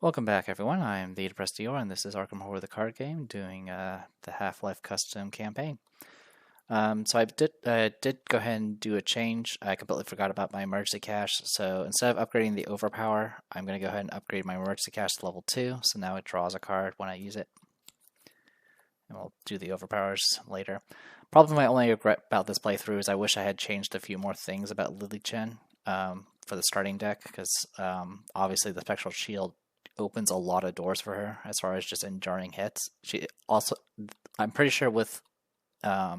Welcome back, everyone. I am the Depressed Dior, and this is Arkham Horror, the card game, doing the Half-Life custom campaign. So I did go ahead and do a change. I completely forgot about my emergency cache. So instead of upgrading the overpower, I'm going to go ahead and upgrade my emergency cache to level 2. So now it draws a card when I use it. And we'll do the overpowers later. Probably my only regret about this playthrough is I wish I had changed a few more things about Lily Chen for the starting deck, because obviously the Spectral Shield opens a lot of doors for her as far as just enduring hits. She also, I'm pretty sure with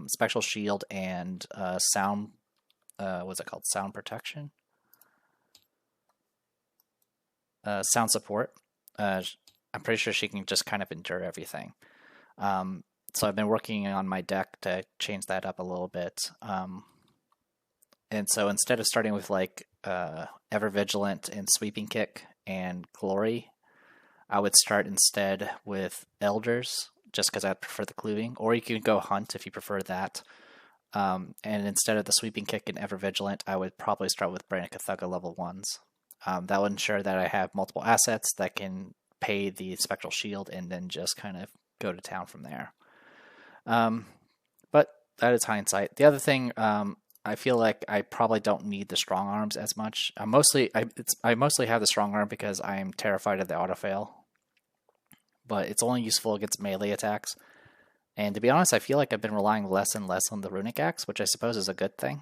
Spectral Shield and sound, what's it called? Sound protection? Sound support. I'm pretty sure she can just kind of endure everything. So I've been working on my deck to change that up a little bit. And so instead of starting with like Ever Vigilant and Sweeping Kick and Glory, I would start instead with Elders, just because I prefer the cleaving. Or you can go Hunt if you prefer that. And instead of the Sweeping Kick and Ever Vigilant, I would probably start with Brainic Thugga level 1s. That would ensure that I have multiple assets that can pay the Spectral Shield and then just kind of go to town from there. But that is hindsight. The other thing, I feel like I probably don't need the strong arms as much. I mostly have the strong arm because I am terrified of the autofail. But it's only useful against melee attacks. And to be honest, I feel like I've been relying less and less on the runic axe, which I suppose is a good thing.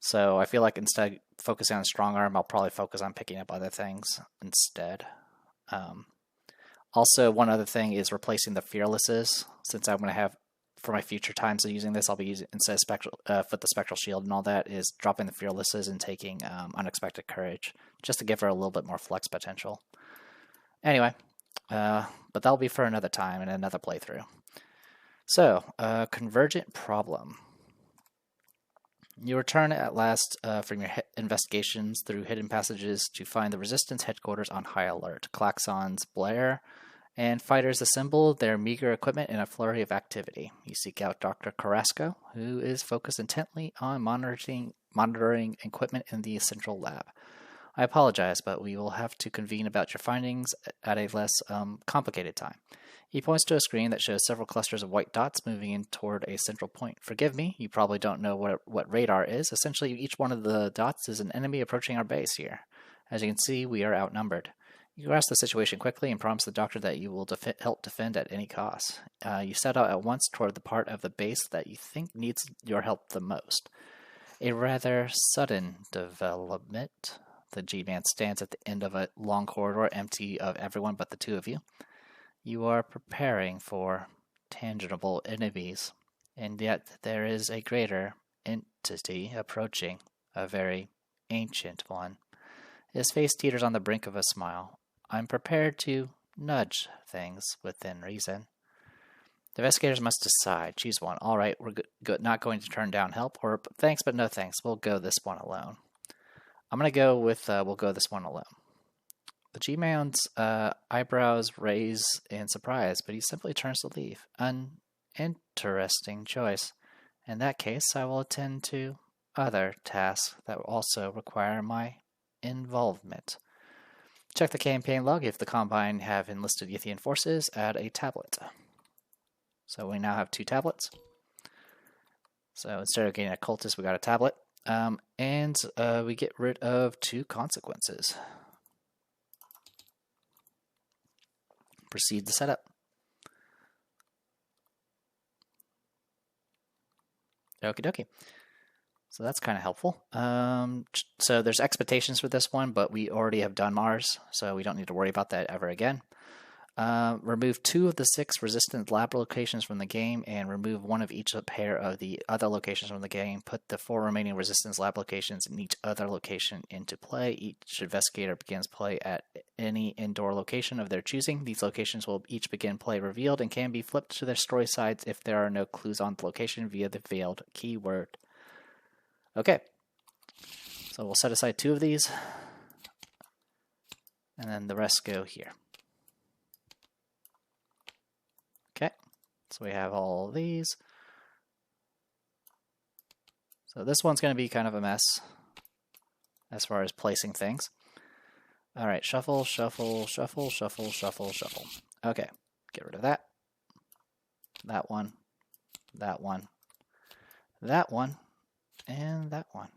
So I feel like instead of focusing on strong arm, I'll probably focus on picking up other things instead. Also, one other thing is replacing the fearlesses, since I'm going to have, for my future times of using this, I'll be using, instead of with the Spectral Shield and all that, is dropping the fearlesses and taking Unexpected Courage, just to give her a little bit more flex potential. Anyway, but that'll be for another time and another playthrough. So, Convergent Problem. You return at last from your investigations through hidden passages to find the Resistance headquarters on high alert. Klaxons blare, and fighters assemble their meager equipment in a flurry of activity. You seek out Dr. Carrasco, who is focused intently on monitoring equipment in the central lab. I apologize, but we will have to convene about your findings at a less complicated time. He points to a screen that shows several clusters of white dots moving in toward a central point. Forgive me, you probably don't know what radar is. Essentially, each one of the dots is an enemy approaching our base here. As you can see, we are outnumbered. You grasp the situation quickly and promise the doctor that you will help defend at any cost. You set out at once toward the part of the base that you think needs your help the most. A rather sudden development. The G-Man stands at the end of a long corridor empty of everyone but the two of you. You are preparing for tangible enemies, and yet there is a greater entity approaching, a very ancient one. His face teeters on the brink of a smile. I'm prepared to nudge things within reason. The investigators must decide. Choose one. All right, we're not going to turn down help, or thanks but no thanks. We'll go this one alone. I'm going to go with we'll go this one alone. The G-Man's eyebrows raise in surprise, but he simply turns to leave. An interesting choice. In that case, I will attend to other tasks that will also require my involvement. Check the campaign log. If the Combine have enlisted Yithian forces, add a tablet. So we now have 2 tablets. So instead of getting a cultist, we got a tablet. And we get rid of 2 consequences. Proceed to setup. Okie dokie. So that's kind of helpful. So there's expectations for this one, but we already have done Mars, so we don't need to worry about that ever again. Remove 2 of the 6 resistant lab locations from the game, and remove 1 of each pair of the other locations from the game. Put the 4 remaining resistance lab locations in each other location into play. Each investigator begins play at any indoor location of their choosing. These locations will each begin play revealed and can be flipped to their story sides if there are no clues on the location via the veiled keyword. Okay, so we'll set aside 2 of these, and then the rest go here. Okay, so we have all of these. So this one's going to be kind of a mess as far as placing things. All right, shuffle, shuffle, shuffle, shuffle, shuffle, shuffle. Okay, get rid of that. That one, that one, that one, and that one.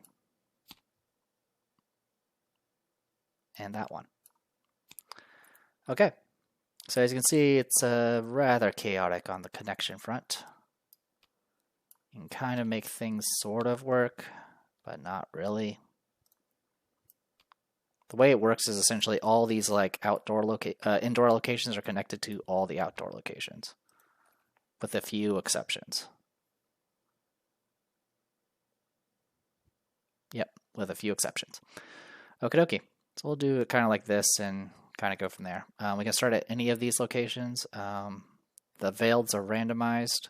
And that one. Okay, so as you can see, it's rather chaotic on the connection front. You can kind of make things sort of work, but not really. The way it works is essentially all these like indoor locations are connected to all the outdoor locations, with a few exceptions. Yep, with a few exceptions. Okie dokie. So we'll do it kind of like this and kind of go from there. We can start at any of these locations. The veileds are randomized,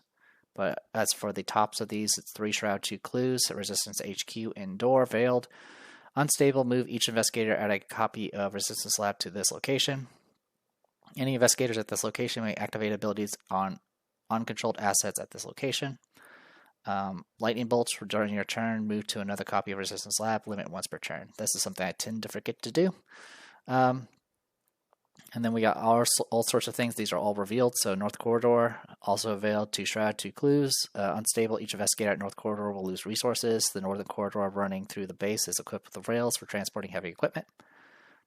but as for the tops of these, it's 3 Shroud, 2 Clues, Resistance HQ, Indoor, Veiled. Unstable, move each investigator add a copy of Resistance Lab to this location. Any investigators at this location may activate abilities on uncontrolled assets at this location. Lightning bolts during your turn, move to another copy of Resistance Lab, limit once per turn. This is something I tend to forget to do. And then we got all sorts of things. These are all revealed. So North Corridor, also veiled, 2 Shroud, 2 Clues. Unstable, each investigator at North Corridor will lose resources. The Northern Corridor running through the base is equipped with the rails for transporting heavy equipment.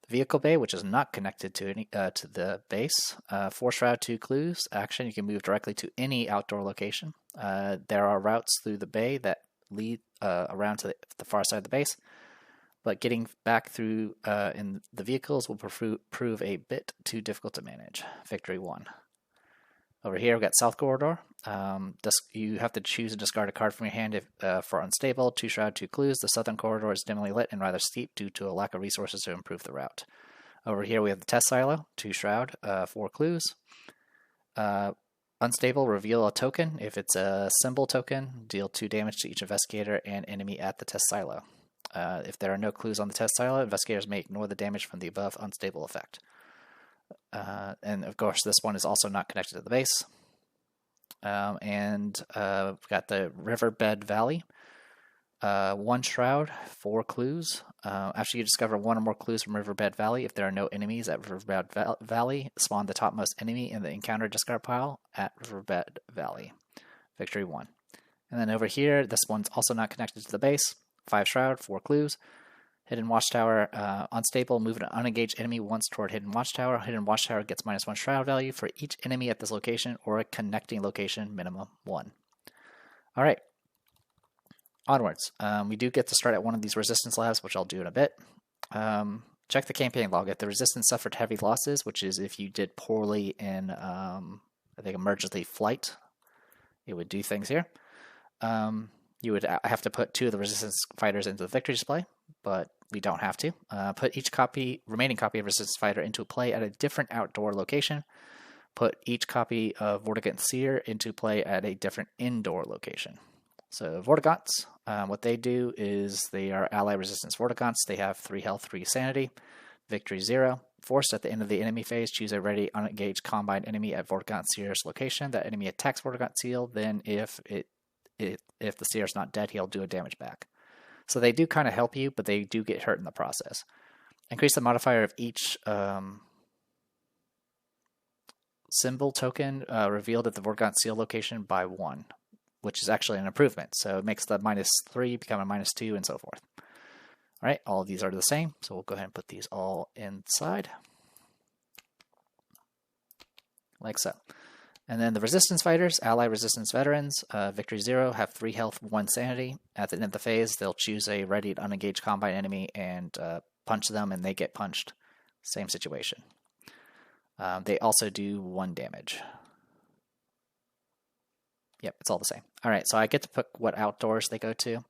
The Vehicle Bay, which is not connected to to the base. 4 Shroud, 2 Clues. Action, you can move directly to any outdoor location. There are routes through the bay that lead around to the far side of the base. But getting back through in the vehicles will prove a bit too difficult to manage. Victory 1. Over here, we've got South Corridor. You have to choose and discard a card from your hand for Unstable, 2 Shroud, 2 Clues. The Southern Corridor is dimly lit and rather steep due to a lack of resources to improve the route. Over here, we have the Test Silo, 2 Shroud, 4 Clues. Unstable, reveal a token. If it's a symbol token, deal 2 damage to each investigator and enemy at the Test Silo. If there are no clues on the test silo, investigators may ignore the damage from the above unstable effect. And of course, this one is also not connected to the base. We've got the Riverbed Valley. 1 Shroud, 4 Clues. After you discover 1 or more clues from Riverbed Valley, if there are no enemies at Riverbed Valley, spawn the topmost enemy in the encounter discard pile at Riverbed Valley. Victory 1. And then over here, this one's also not connected to the base. 5 Shroud, 4 Clues. Hidden Watchtower, unstable, move an unengaged enemy once toward Hidden Watchtower. Hidden Watchtower gets -1 Shroud value for each enemy at this location or a connecting location, minimum 1. Alright, onwards. We do get to start at one of these Resistance Labs, which I'll do in a bit. Check the campaign log. If the Resistance suffered heavy losses, which is if you did poorly in, I think, Emergency Flight, it would do things here. You would have to put 2 of the Resistance fighters into the victory display, but we don't have to. Put each remaining copy of Resistance fighter into play at a different outdoor location. Put each copy of Vortigaunt Seer into play at a different indoor location. So Vortigaunts, what they do is they are ally Resistance Vortigaunts. They have 3 health, 3 sanity. Victory 0. Forced at the end of the enemy phase, choose a ready unengaged combined enemy at Vortigaunt Seer's location. That enemy attacks Vortigaunt Seal. Then if the Seer's not dead, he'll do a damage back. So they do kind of help you, but they do get hurt in the process. Increase the modifier of each symbol token revealed at the Vortigaunt Seal location by 1, which is actually an improvement. So it makes the -3 become a -2 and so forth. All right, all of these are the same, so we'll go ahead and put these all inside. Like so. And then the Resistance Fighters, Ally Resistance Veterans, Victory 0, have 3 health, 1 sanity. At the end of the phase, they'll choose a ready unengaged combat enemy and punch them, and they get punched. Same situation. They also do 1 damage. Yep, it's all the same. All right, so I get to pick what outdoors they go to.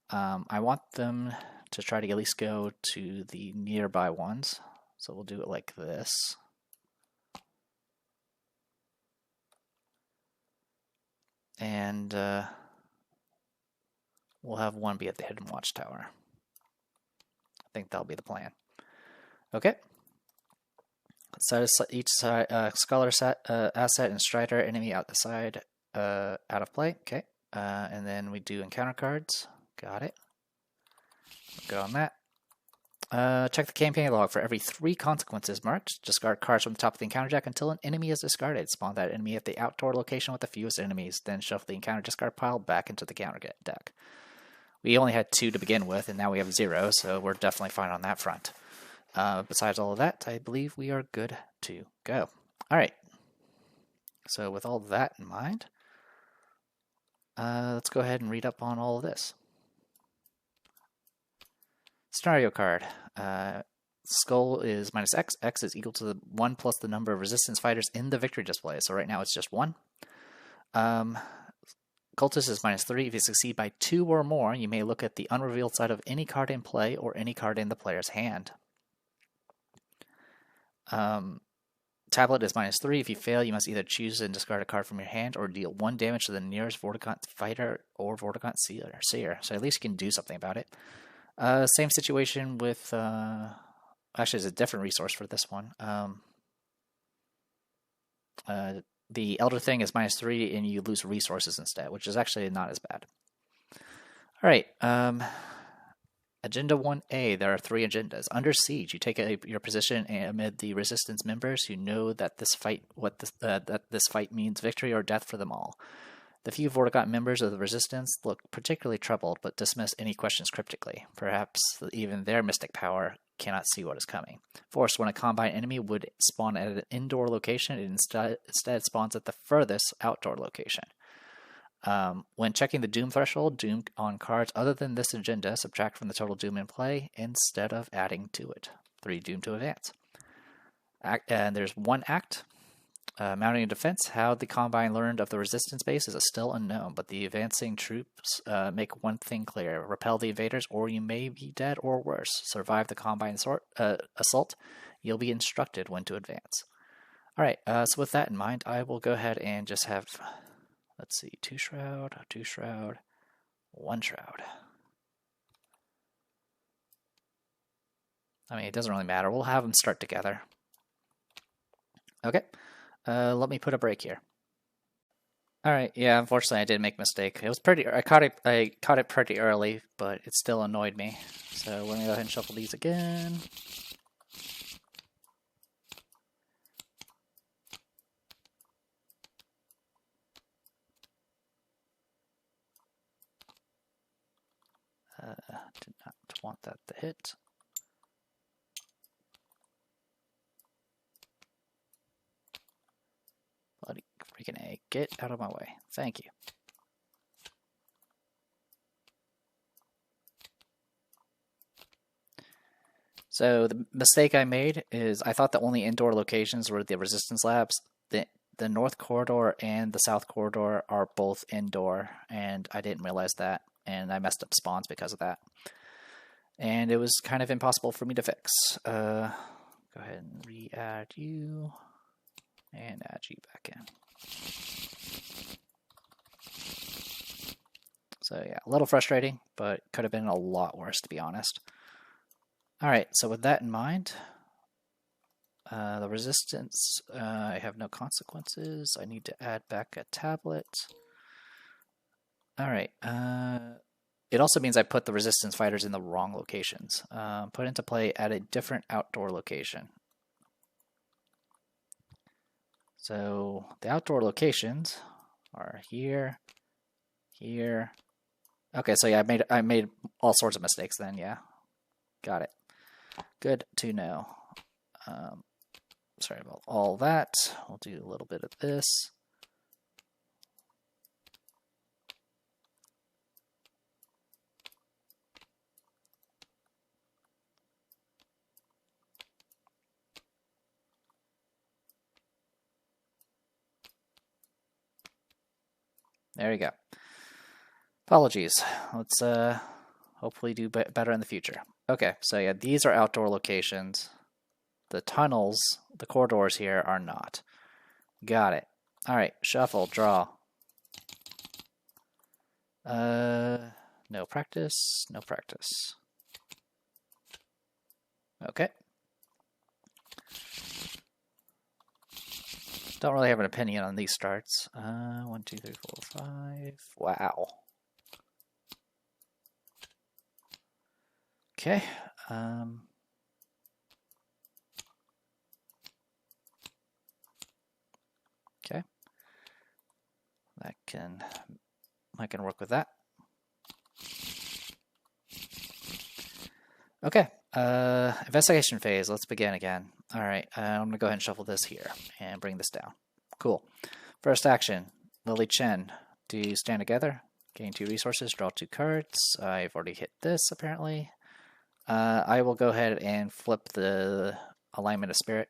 I want them to try to at least go to the nearby ones. So we'll do it like this. And we'll have 1 be at the Hidden Watchtower. I think that'll be the plan. Okay. Set each Scholar asset and Strider enemy out the side, out of play. Okay. And then we do encounter cards. Got it. Go on that. Check the campaign log for every 3 consequences marked. Discard cards from the top of the encounter deck until an enemy is discarded. Spawn that enemy at the outdoor location with the fewest enemies. Then shuffle the encounter discard pile back into the counter deck. We only had 2 to begin with, and now we have 0, so we're definitely fine on that front. Besides all of that, I believe we are good to go. Alright. So with all that in mind, let's go ahead and read up on all of this. Scenario card. Skull is minus X. X is equal to the 1 plus the number of resistance fighters in the victory display. So right now it's just 1. Cultist is minus 3. If you succeed by 2 or more, you may look at the unrevealed side of any card in play or any card in the player's hand. Tablet is minus 3. If you fail, you must either choose and discard a card from your hand or deal 1 damage to the nearest Vortigaunt fighter or Vortigaunt seer. So at least you can do something about it. Same situation with, actually it's a different resource for this one. The Elder Thing is minus 3 and you lose resources instead, which is actually not as bad. Alright, Agenda 1A, there are 3 agendas. Under Siege, you take your position amid the Resistance members who know that this fight means victory or death for them all. The few Vortigaunt members of the Resistance look particularly troubled, but dismiss any questions cryptically. Perhaps even their mystic power cannot see what is coming. Force, when a combine enemy would spawn at an indoor location, it instead spawns at the furthest outdoor location. When checking the Doom threshold, Doom on cards other than this agenda, subtract from the total Doom in play instead of adding to it. 3 Doom to advance. And there's 1 act. Mounting a defense. How the Combine learned of the resistance base is still unknown, but the advancing troops make one thing clear. Repel the invaders, or you may be dead or worse. Survive the Combine assault. You'll be instructed when to advance. Alright, so with that in mind, I will go ahead and just have, let's see, 2 Shroud, 2 Shroud, 1 Shroud. I mean, it doesn't really matter. We'll have them start together. Okay. Let me put a break here. Alright, yeah, unfortunately I did make a mistake. It was I caught it pretty early, but it still annoyed me. So let me go ahead and shuffle these again. Did not want that to hit. Bloody freaking A. Get out of my way. Thank you. So the mistake I made is I thought the only indoor locations were the resistance labs. The north corridor and the south corridor are both indoor, and I didn't realize that, and I messed up spawns because of that. And it was kind of impossible for me to fix. Go ahead and re-add you. And add you back in. So yeah, a little frustrating, but could have been a lot worse, to be honest. Alright, so with that in mind, the resistance, I have no consequences. I need to add back a tablet. Alright, it also means I put the resistance fighters in the wrong locations. Put into play at a different outdoor location. So the outdoor locations are here, here. Okay, so yeah, I made all sorts of mistakes then. Yeah, got it. Good to know. Sorry about all that. We'll do a little bit of this. There you go. Apologies. Let's hopefully do better in the future. Okay, so yeah, these are outdoor locations. The tunnels, the corridors here are not. Got it. Alright, shuffle, draw. No practice, no practice. Okay. Don't really have an opinion on these starts. 1, 2, 3, 4, 5. Wow. Okay. Okay. I can work with that. Okay. Investigation phase. Let's begin again. All right. I'm going to go ahead and shuffle this here and bring this down. Cool. First action. Lily Chen. To stand together. Gain 2 resources. Draw 2 cards. I've already hit this, apparently. I will go ahead and flip the alignment of spirit.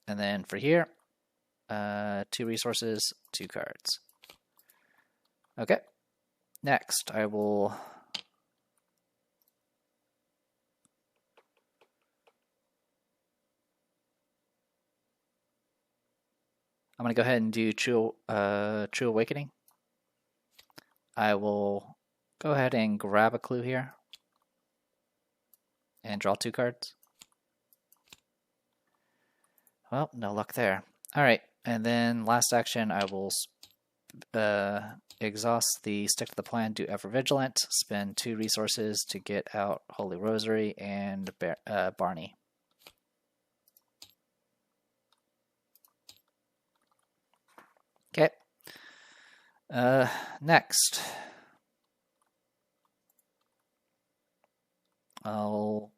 And then for here, 2 resources, 2 cards. Okay. Next, I'm going to go ahead and do True Awakening. I will go ahead and grab a clue here and draw 2 cards. Well, no luck there. All right, and then last action, I will exhaust the Stick to the Plan, do Ever Vigilant, spend 2 resources to get out Holy Rosary and Barney. Okay. Next, I'll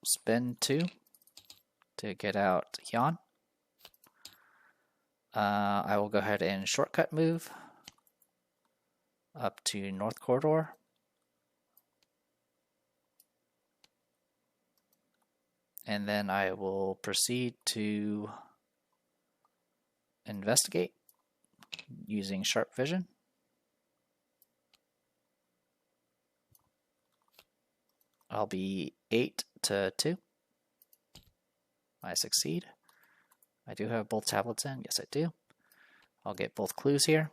spend 2 to get out Yan. I will go ahead and shortcut move up to North Corridor. And then I will proceed to investigate using Sharp Vision. I'll be 8 to 2. I succeed. I do have both tablets in. Yes, I do. I'll get both clues here.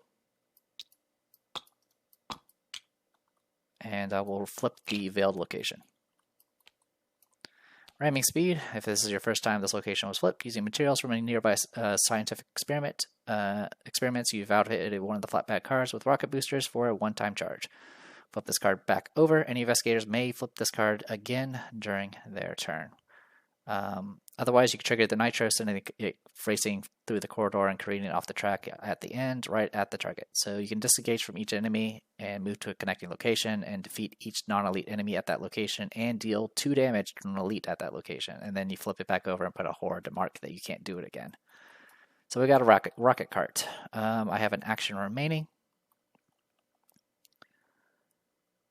And I will flip the veiled location. Ramming speed. If this is your first time this location was flipped, using materials from a nearby scientific experiments, you've outfitted one of the flatback cards with rocket boosters for a one-time charge. Flip this card back over. Any investigators may flip this card again during their turn. Otherwise, you can trigger the nitro, sending it racing through the corridor and creating it off the track at the end, right at the target. So you can disengage from each enemy and move to a connecting location and defeat each non-elite enemy at that location and deal 2 damage to an elite at that location. And then you flip it back over and put a horde to mark that you can't do it again. So we got a rocket cart. I have an action remaining,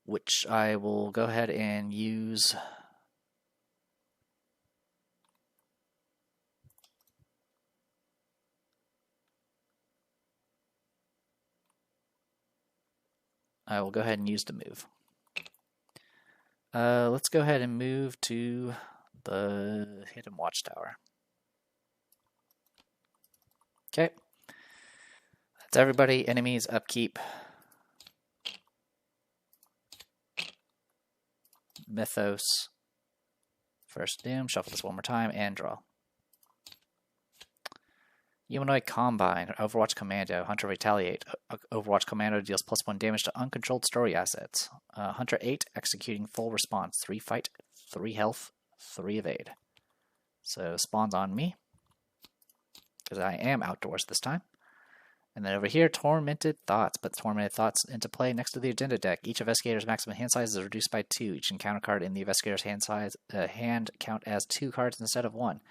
which I will go ahead and use. I will go ahead and use the move. Let's go ahead and move to the Hidden Watchtower. Okay. That's everybody. Enemies, upkeep. Mythos. First Doom. Shuffle this one more time and draw. Humanoid Combine, Overwatch Commando, Hunter Retaliate. Overwatch Commando deals +1 damage to uncontrolled story assets. Hunter 8, executing full response. 3 fight, 3 health, 3 evade. So spawns on me, because I am outdoors this time. And then over here, Tormented Thoughts. Put Tormented Thoughts into play next to the agenda deck. Each investigator's maximum hand size is reduced by 2. Each encounter card in the investigator's hand count as 2 cards instead of 1.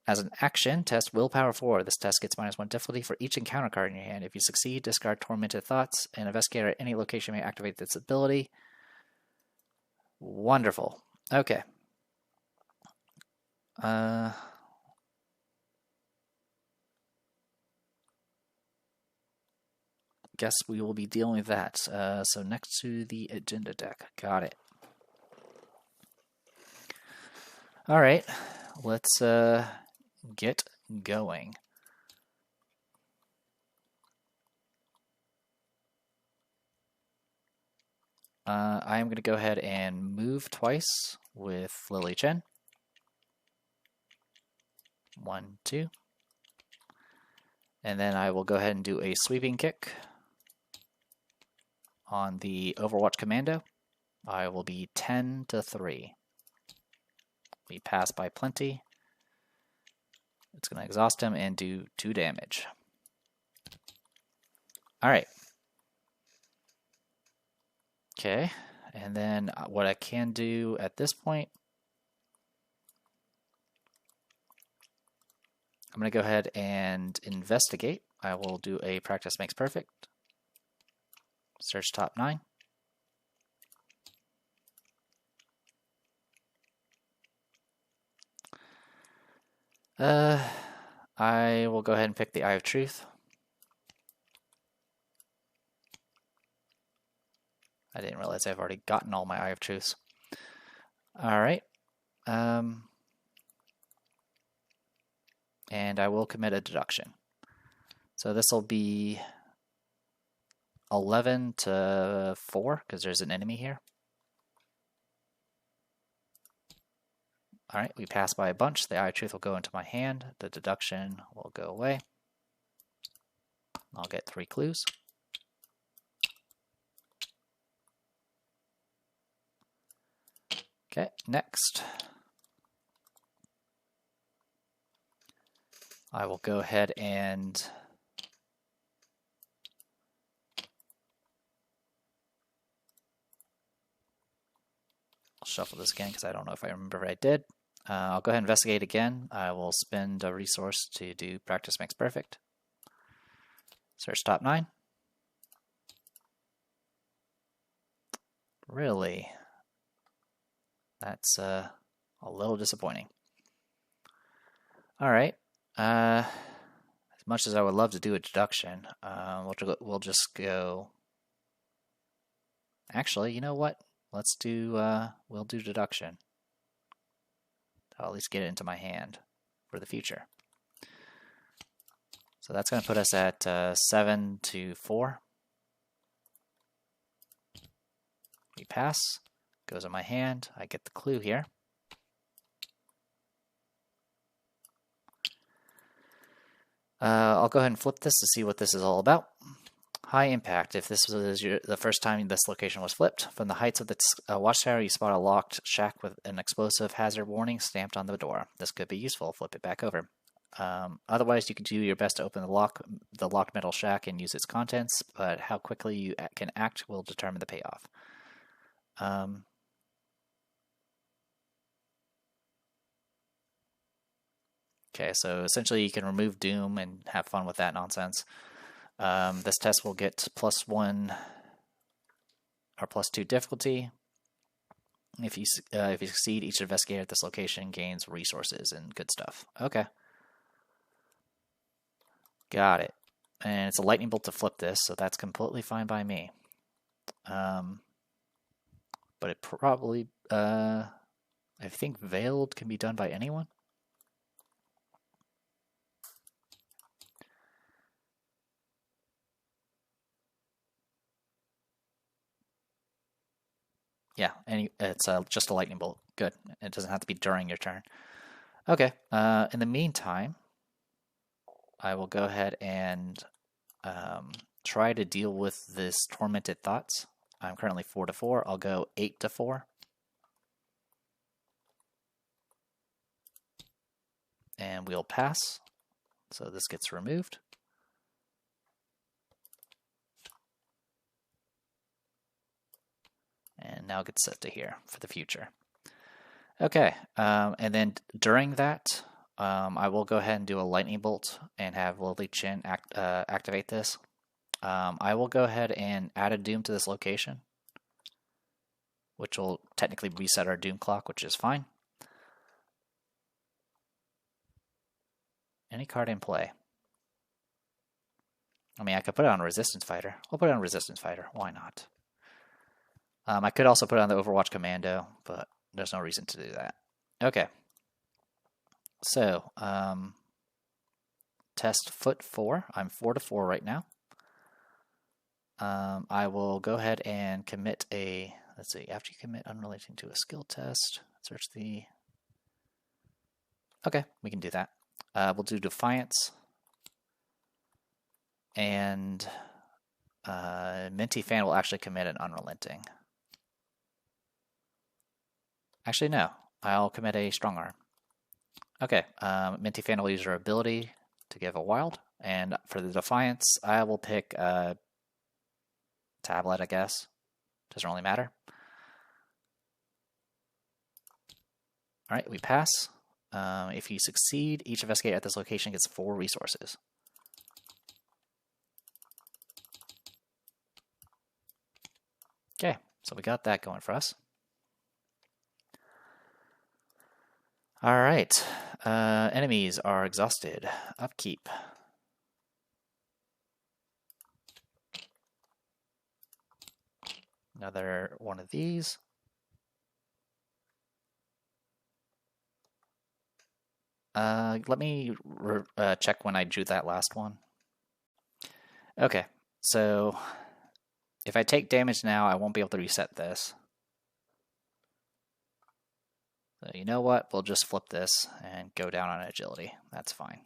As an action, test Willpower 4. This test gets -1 difficulty for each encounter card in your hand. If you succeed, discard Tormented Thoughts. An investigator at any location may activate this ability. Wonderful. Okay. Guess we will be dealing with that. So next to the agenda deck. Got it. All right. Let's get going. I am going to go ahead and move twice with Lily Chen. 1, 2. And then I will go ahead and do a sweeping kick on the Overwatch Commando. I will be 10 to 3. We pass by plenty. It's going to exhaust him and do 2 damage. Alright. Okay, and then what I can do at this point, I'm going to go ahead and investigate. I will do a practice makes perfect. Search top 9. I will go ahead and pick the Eye of Truth. I didn't realize I've already gotten all my Eye of Truths. Alright. And I will commit a deduction. So this will be 11 to 4, because there's an enemy here. Alright, we pass by a bunch. The Eye of Truth will go into my hand. The deduction will go away. I'll get 3 clues. Okay, next. I will go ahead and I'll shuffle this again because I don't know if I remember what I did. I'll go ahead and investigate again. I will spend a resource to do practice makes perfect. Search top 9. Really? That's a little disappointing. Alright. As much as I would love to do a deduction, we'll just go... Actually, you know what? Let's do, we'll do deduction. I'll at least get it into my hand for the future. So that's going to put us at 7 to 4. We pass. Goes in my hand. I get the clue here. I'll go ahead and flip this to see what this is all about. High impact. If this was the first time this location was flipped, from the heights of the watchtower you spot a locked shack with an explosive hazard warning stamped on the door. This could be useful. Flip it back over. Otherwise, you can do your best to open the locked metal shack and use its contents, but how quickly you can act will determine the payoff. Okay, so essentially you can remove Doom and have fun with that nonsense. This test will get +1 or +2 difficulty. If you succeed, each investigator at this location gains resources and good stuff. Okay. Got it. And it's a lightning bolt to flip this, so that's completely fine by me. But it probably, I think Veiled can be done by anyone. Yeah, and it's just a lightning bolt. Good. It doesn't have to be during your turn. Okay. In the meantime, I will go ahead and try to deal with this tormented thoughts. I'm currently 4 to 4. I'll go 8 to 4. And we'll pass. So this gets removed. And now gets set to here for the future. Okay, and then during that, I will go ahead and do a lightning bolt and have Lily Chin activate this. I will go ahead and add a Doom to this location, which will technically reset our Doom clock, which is fine. Any card in play? I mean, I could put it on Resistance Fighter. We'll put it on Resistance Fighter. Why not? I could also put it on the Overwatch Commando, but there's no reason to do that. Okay. So, test foot 4. I'm 4 to 4 right now. I will go ahead and commit a, let's see, after you commit unrelating to a skill test, search the, okay, we can do that. We'll do Defiance. And Minty Fan will actually commit an unrelenting. Actually, no. I'll commit a Strong Arm. Okay, Minty Fan will use her ability to give a wild, and for the Defiance, I will pick Tablet, I guess. Doesn't really matter. Alright, we pass. If you succeed, each investigator at this location gets 4 resources. Okay, so we got that going for us. Alright, enemies are exhausted. Upkeep. Another one of these. Let me check when I drew that last one. Okay, so if I take damage now, I won't be able to reset this. So you know what? We'll just flip this and go down on agility. That's fine.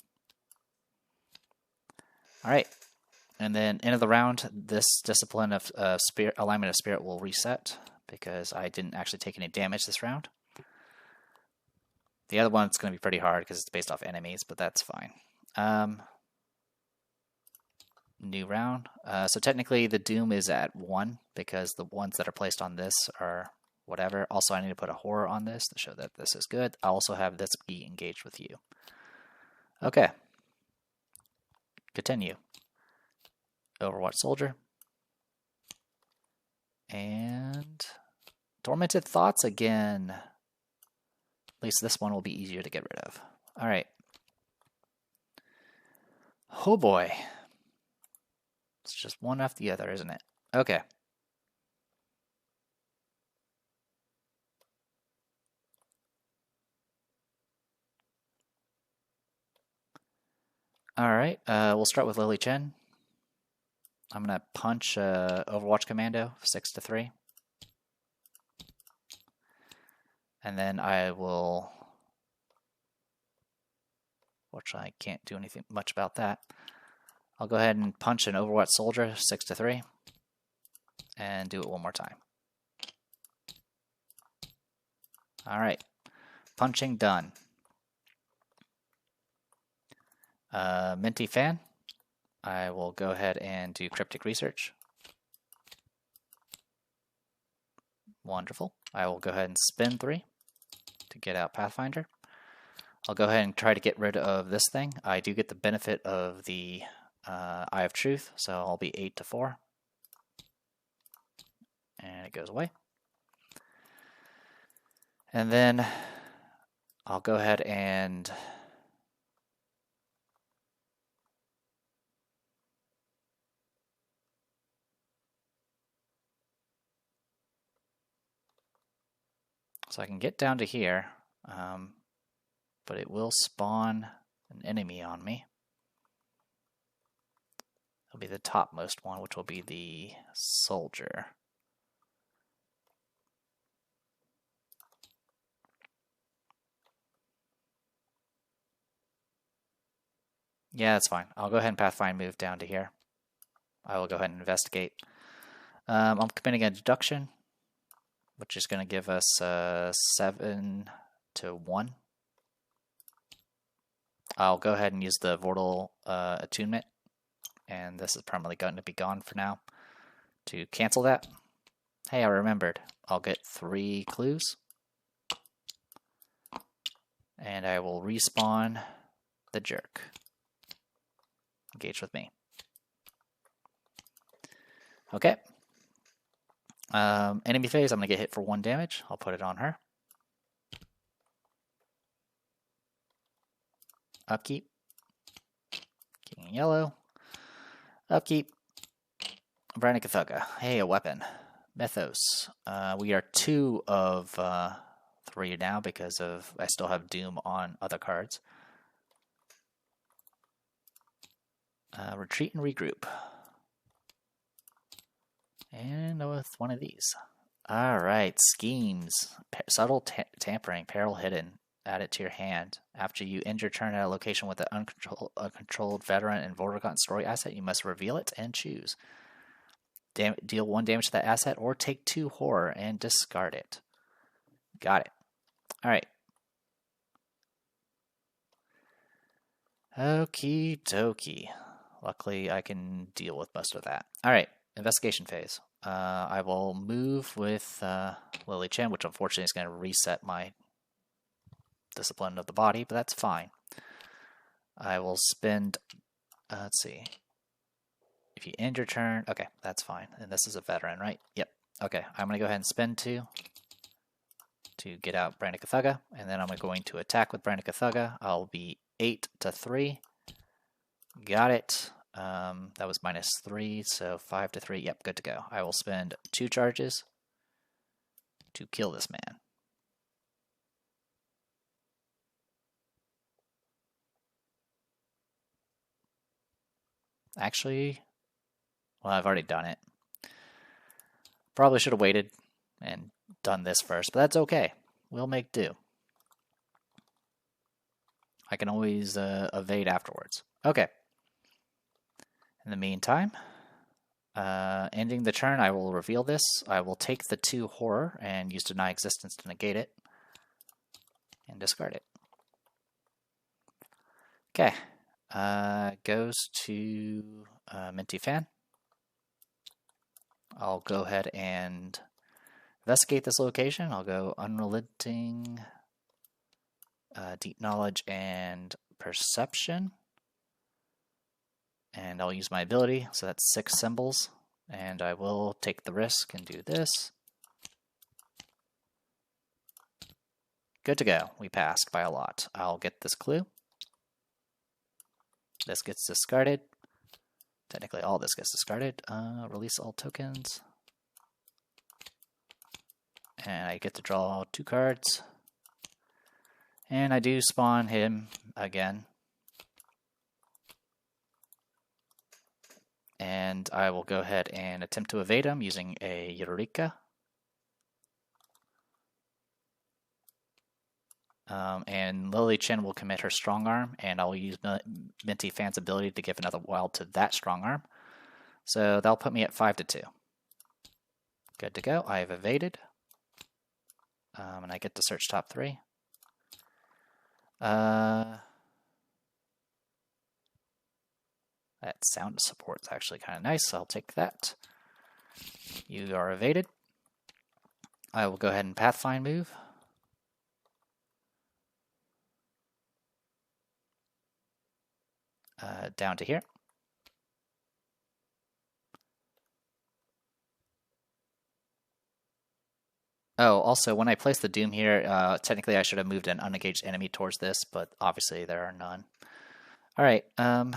Alright, and then end of the round, this discipline of spirit, alignment of spirit will reset because I didn't actually take any damage this round. The other one's going to be pretty hard because it's based off enemies, but that's fine. New round. So technically the Doom is at 1 because the ones that are placed on this are whatever. Also, I need to put a horror on this to show that this is good. I also have this be engaged with you. Okay. Continue. Overwatch Soldier. And Tormented Thoughts again. At least this one will be easier to get rid of. Alright. Oh boy. It's just one after the other, isn't it? Okay. Alright, we'll start with Lily Chen. I'm going to punch Overwatch Commando 6-3. And then I will, which I can't do anything much about that. I'll go ahead and punch an Overwatch Soldier 6-3 and do it one more time. Alright, punching done. Minty Fan, I will go ahead and do Cryptic Research. Wonderful. I will go ahead and spin 3 to get out Pathfinder. I'll go ahead and try to get rid of this thing. I do get the benefit of the Eye of Truth, so I'll be 8-4. And it goes away. And then I'll go ahead and so I can get down to here, but it will spawn an enemy on me. It'll be the topmost one, which will be the Soldier. Yeah, that's fine. I'll go ahead and Pathfind move down to here. I will go ahead and investigate. I'm committing a deduction, which is going to give us 7-1. I'll go ahead and use the Vortal attunement, and this is permanently going to be gone for now. To cancel that, hey, I remembered. I'll get 3 clues, and I will respawn the Jerk. Engage with me. Okay. Enemy phase, I'm going to get hit for 1 damage. I'll put it on her. Upkeep. King in yellow. Upkeep. Branicathuga. Hey, a weapon. Mythos. We are 2 of 3 now because of I still have Doom on other cards. Retreat and regroup. And with one of these. Alright, schemes. Subtle tampering, peril hidden. Add it to your hand. After you end your turn at a location with an uncontrolled veteran and Vortigaunt story asset, you must reveal it and choose. Deal 1 damage to that asset or take 2 horror and discard it. Got it. Alright. Okie dokie. Luckily, I can deal with most of that. All right, investigation phase. I will move with Lily Chen, which unfortunately is going to reset my discipline of the body, but that's fine. I will spend, let's see. If you end your turn, okay, that's fine. And this is a veteran, right? Yep. Okay, I'm going to go ahead and spend 2 to get out Brandicathuga, and then I'm going to attack with Brandicathuga. I'll be 8 to 3. Got it. That was -3, so 5 to 3. Yep, good to go. I will spend 2 charges to kill this man. Actually, well, I've already done it. Probably should have waited and done this first, but that's okay. We'll make do. I can always evade afterwards. Okay. In the meantime, ending the turn, I will reveal this. I will take the 2 horror and use deny existence to negate it and discard it. Okay. Goes to Minty Fan. I'll go ahead and investigate this location. I'll go Unrelenting, Deep Knowledge, and Perception. And I'll use my ability, so that's 6 symbols. And I will take the risk and do this. Good to go. We passed by a lot. I'll get this clue. This gets discarded. Technically, all this gets discarded. Release all tokens. And I get to draw 2 cards. And I do spawn him again. And I will go ahead and attempt to evade him using a Eureka. And Lily Chen will commit her strong arm, and I'll use Minty Fan's ability to give another wild to that strong arm. So that'll put me at 5 to 2. Good to go. I have evaded. And I get to search top 3. That sound support is actually kind of nice, so I'll take that. You are evaded. I will go ahead and Pathfind move. Down to here. Oh, also, when I place the Doom here, technically I should have moved an unengaged enemy towards this, but obviously there are none. Alright, so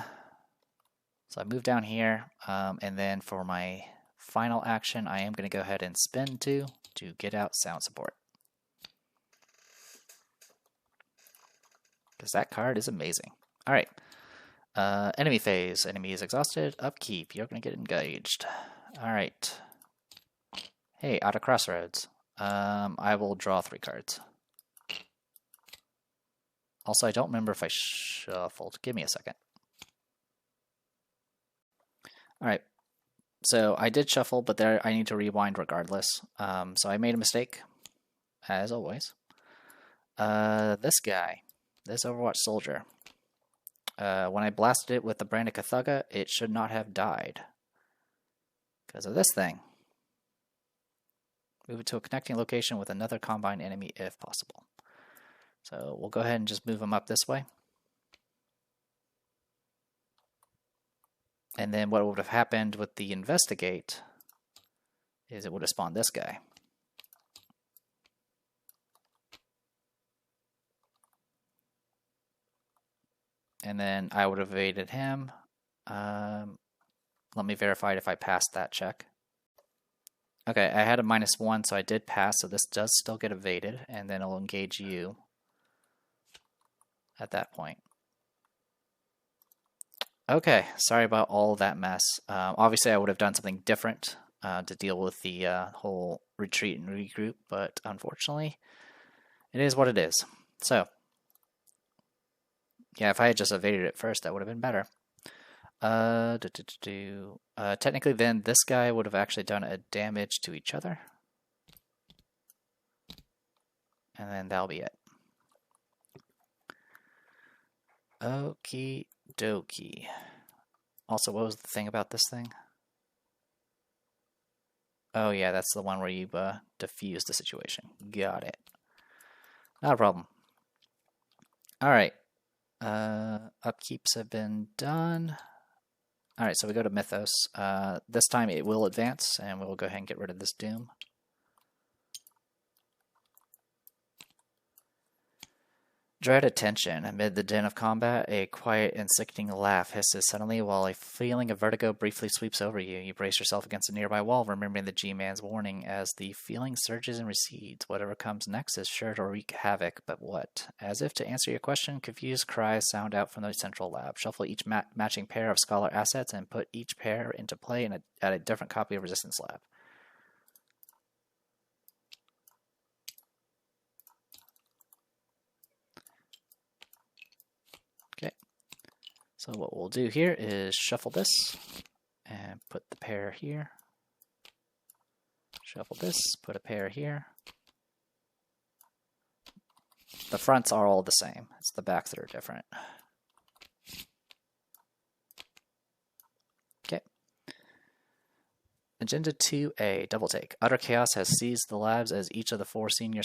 I move down here, and then for my final action, I am going to go ahead and spend 2 to get out sound support. Because that card is amazing. Alright. Enemy phase. Enemy is exhausted. Upkeep. You're going to get engaged. Alright. Hey, out of Crossroads. I will draw 3 cards. Also, I don't remember if I shuffled. Give me a second. Alright. So I did shuffle, but there I need to rewind regardless. So I made a mistake, as always. This guy. This Overwatch soldier. When I blasted it with the Brandicathuga, it should not have died. Because of this thing. Move it to a connecting location with another combined enemy if possible. So we'll go ahead and just move him up this way. And then what would have happened with the Investigate is it would have spawned this guy. And then I would have evaded him. Let me verify if I passed that check. Okay, I had a -1, so I did pass, so this does still get evaded, and then it'll engage you at that point. Okay, sorry about all that mess. Obviously, I would have done something different to deal with the whole retreat and regroup, but unfortunately, it is what it is. So, yeah, if I had just evaded it first, that would have been better. Technically, then this guy would have actually done a damage to each other. And then that'll be it. Okie dokie. Also, what was the thing about this thing? Oh yeah, that's the one where you diffuse the situation. Got it. Not a problem. Alright. Upkeeps have been done. Alright, so we go to Mythos. This time it will advance, and we'll go ahead and get rid of this Doom. Dread attention. Amid the din of combat, a quiet and sickening laugh hisses suddenly while a feeling of vertigo briefly sweeps over you. You brace yourself against a nearby wall, remembering the G-Man's warning. As the feeling surges and recedes, whatever comes next is sure to wreak havoc, but what? As if to answer your question, confused cries sound out from the central lab. Shuffle each matching pair of Scholar assets and put each pair into play at a different copy of Resistance Lab. So what we'll do here is shuffle this and put the pair here. Shuffle this, put a pair here. The fronts are all the same. It's the backs that are different. Okay. Agenda 2A, double take. Utter chaos has seized the labs as each of the 4 senior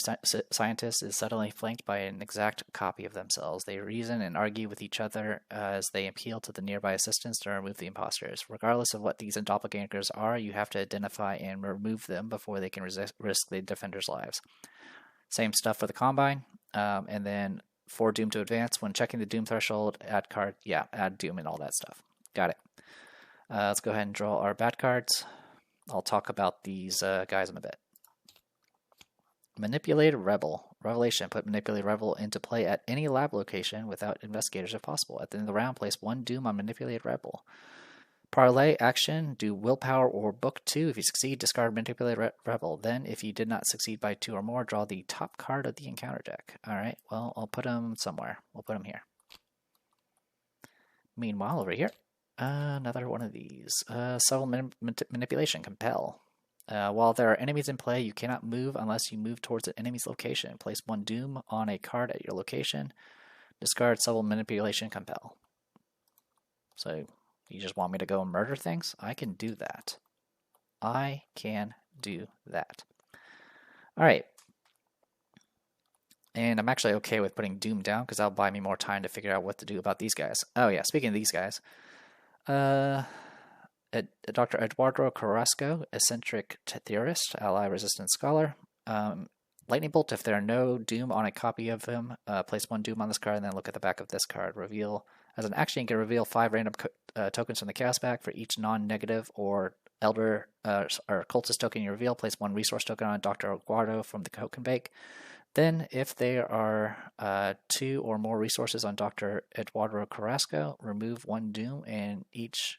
scientists is suddenly flanked by an exact copy of themselves. They reason and argue with each other as they appeal to the nearby assistants to remove the imposters. Regardless of what these doppelgangers are, you have to identify and remove them before they can risk the defenders' lives. Same stuff for the Combine, and then for Doom to advance. When checking the Doom threshold, add card, add Doom and all that stuff. Got it. Let's go ahead and draw our bad cards. I'll talk about these guys in a bit. Manipulated Rebel. Revelation. Put Manipulated Rebel into play at any lab location without investigators if possible. At the end of the round, place 1 Doom on Manipulated Rebel. Parlay action. Do Willpower or Book 2. If you succeed, discard Manipulated Rebel. Then, if you did not succeed by 2 or more, draw the top card of the encounter deck. Alright, well, I'll put them somewhere. We'll put them here. Meanwhile, over here. Another one of these. Subtle manipulation. Compel. While there are enemies in play, you cannot move unless you move towards an enemy's location. Place 1 Doom on a card at your location. Discard subtle manipulation. Compel. So, you just want me to go and murder things? I can do that. I can do that. Alright. And I'm actually okay with putting Doom down because that'll buy me more time to figure out what to do about these guys. Oh yeah, speaking of these guys. Dr. Eduardo Carrasco, eccentric theorist, ally resistance scholar. Lightning Bolt, if there are no Doom on a copy of him, place 1 Doom on this card and then look at the back of this card. Reveal. As an action, you can reveal 5 random tokens from the chaos bag. For each non-negative or elder or cultist token you reveal, place 1 resource token on Dr. Eduardo from the token bank. Then, if there are 2 or more resources on Dr. Eduardo Carrasco, remove 1 Doom and each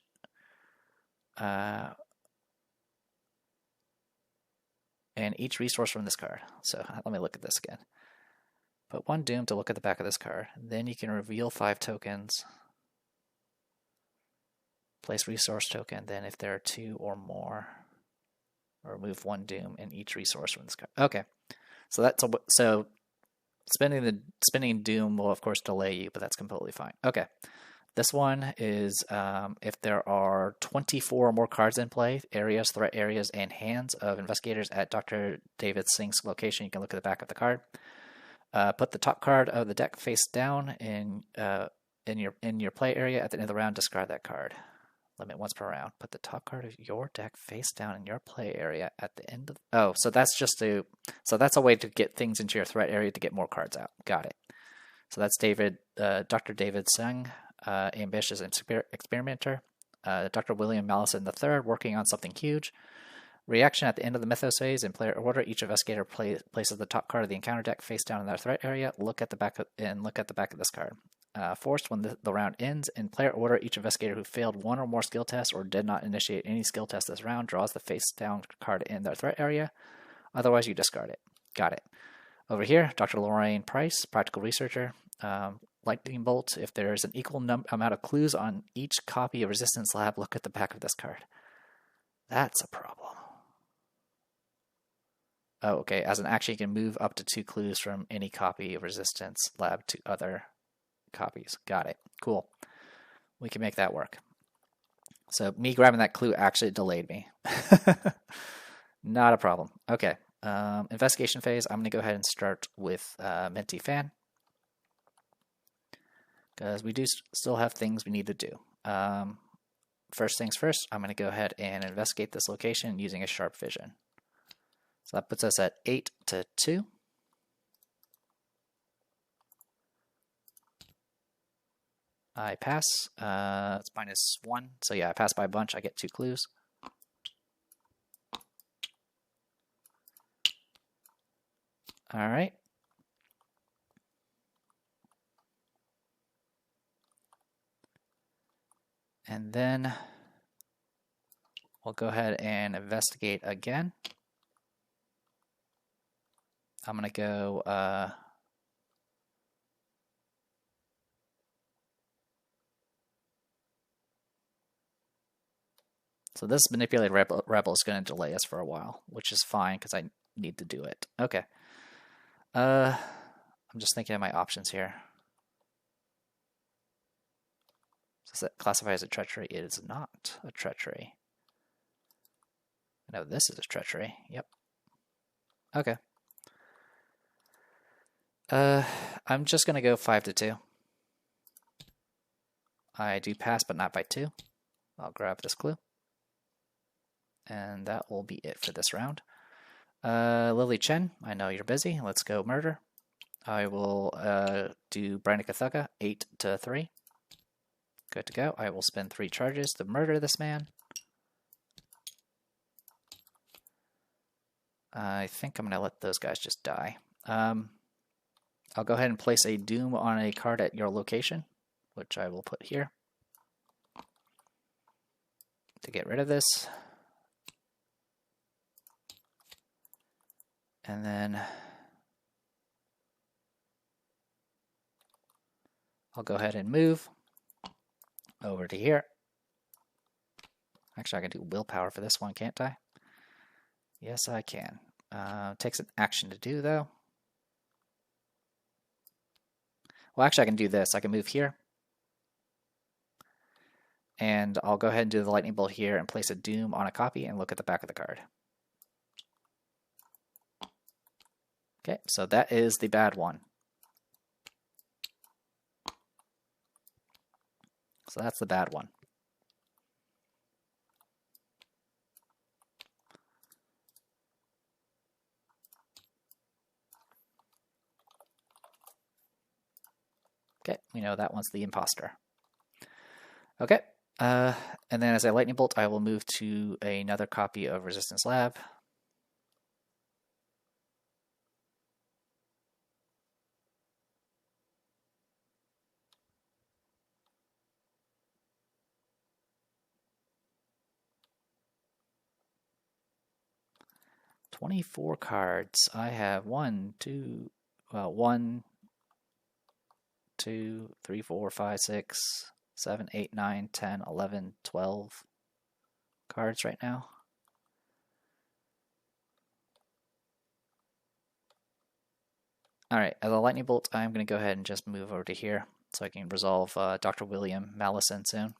resource from this card. So let me look at this again. Put 1 Doom to look at the back of this card. Then you can reveal 5 tokens. Place resource token. Then, if there are 2 or more, remove 1 Doom and each resource from this card. Okay. So spending Doom will of course delay you, but that's completely fine. Okay, this one is if there are 24 or more cards in play, areas, threat areas, and hands of investigators at Dr. David Singh's location. You can look at the back of the card. Put the top card of the deck face down in your play area. At the end of the round, discard that card. Limit once per round. Put the top card of your deck face down in your play area at the end of... so that's a way to get things into your threat area to get more cards out. Got it. So that's Dr. David Singh, ambitious experimenter. Dr. William Mallison III, working on something huge. Reaction at the end of the Mythos phase in player order. Each investigator places the top card of the encounter deck face down in their threat area. Look at the back of this card. Forced when the round ends. In player order, each investigator who failed 1 or more skill tests or did not initiate any skill tests this round draws the face-down card in their threat area. Otherwise, you discard it. Got it. Over here, Dr. Lorraine Price, practical researcher. Lightning Bolt, if there is an equal amount of clues on each copy of Resistance Lab, look at the back of this card. That's a problem. Oh, okay. As an action, you can move up to 2 clues from any copy of Resistance Lab to other copies. Got it. Cool. We can make that work. So me grabbing that clue actually delayed me. Not a problem. Okay. Investigation phase. I'm going to go ahead and start with Minty Fan, because we do still have things we need to do. First things first, I'm going to go ahead and investigate this location using a sharp vision. So that puts us at 8 to 2. I pass. It's -1. So yeah, I pass by a bunch. I get 2 clues. All right. And then we'll go ahead and investigate again. I'm going to go so this manipulated rebel is going to delay us for a while, which is fine because I need to do it. Okay. I'm just thinking of my options here. Does that classify as a treachery? It is not a treachery. No, this is a treachery. Yep. Okay. I'm just going to go 5 to 2. I do pass, but not by 2. I'll grab this clue. And that will be it for this round. Lily Chen, I know you're busy. Let's go murder. I will do Branica Thugga, 8 to 3. Good to go. I will spend 3 charges to murder this man. I think I'm going to let those guys just die. I'll go ahead and place a Doom on a card at your location, which I will put here to get rid of this. And then I'll go ahead and move over to here. Actually, I can do willpower for this one, can't I? Yes, I can. Takes an action to do, though. Well, actually, I can do this. I can move here. And I'll go ahead and do the lightning bolt here and place a Doom on a copy and look at the back of the card. Okay, so that is the bad one. So that's the bad one. Okay, we know that one's the imposter. Okay, and then as a lightning bolt, I will move to another copy of Resistance Lab. "24 cards. I have 1, 2, 3, 4, 5, 6, 7, 8, 9, 10, 11, 12 cards right now. Alright, as a lightning bolt, I'm going to go ahead and just move over to here so I can resolve Dr. William Malison soon.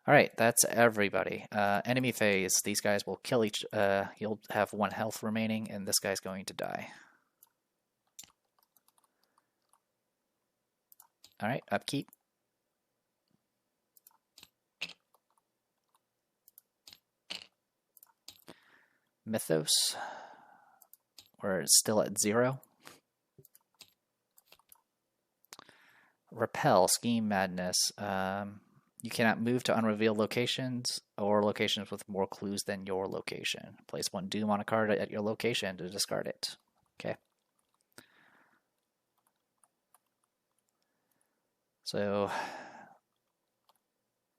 Alright, that's everybody. Enemy phase. These guys will kill each... you'll have 1 health remaining, and this guy's going to die. Alright, upkeep. Mythos. We're still at 0. Repel, Scheme Madness. You cannot move to unrevealed locations or locations with more clues than your location. Place 1 Doom on a card at your location to discard it. Okay. So,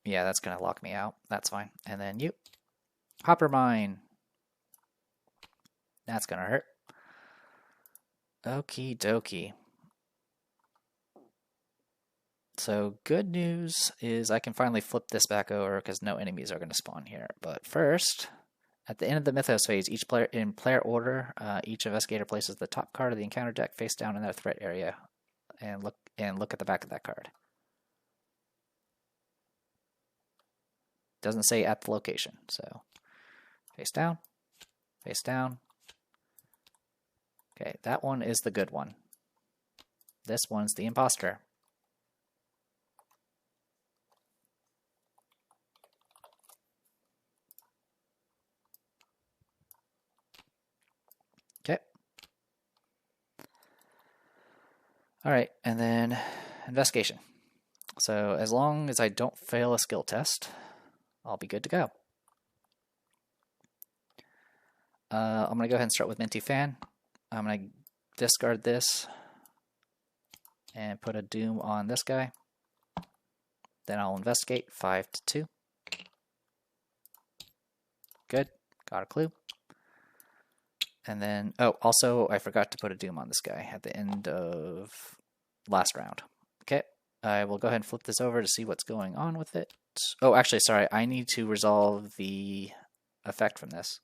yeah, that's going to lock me out. That's fine. And then you. Hopper Mine. That's going to hurt. Okie dokie. So good news is I can finally flip this back over because no enemies are going to spawn here. But first, at the end of the Mythos phase, each player in player order, each investigator places the top card of the encounter deck face down in their threat area and look at the back of that card. Doesn't say at the location, so face down, face down. Okay, that one is the good one. This one's the imposter. Okay. All right, and then investigation. So as long as I don't fail a skill test, I'll be good to go. I'm going to go ahead and start with Minty Fan. I'm going to discard this and put a Doom on this guy. Then I'll investigate 5 to 2. Good, got a clue. And then, oh, also I forgot to put a Doom on this guy at the end of last round. Okay, I will go ahead and flip this over to see what's going on with it. Oh, actually, sorry, I need to resolve the effect from this.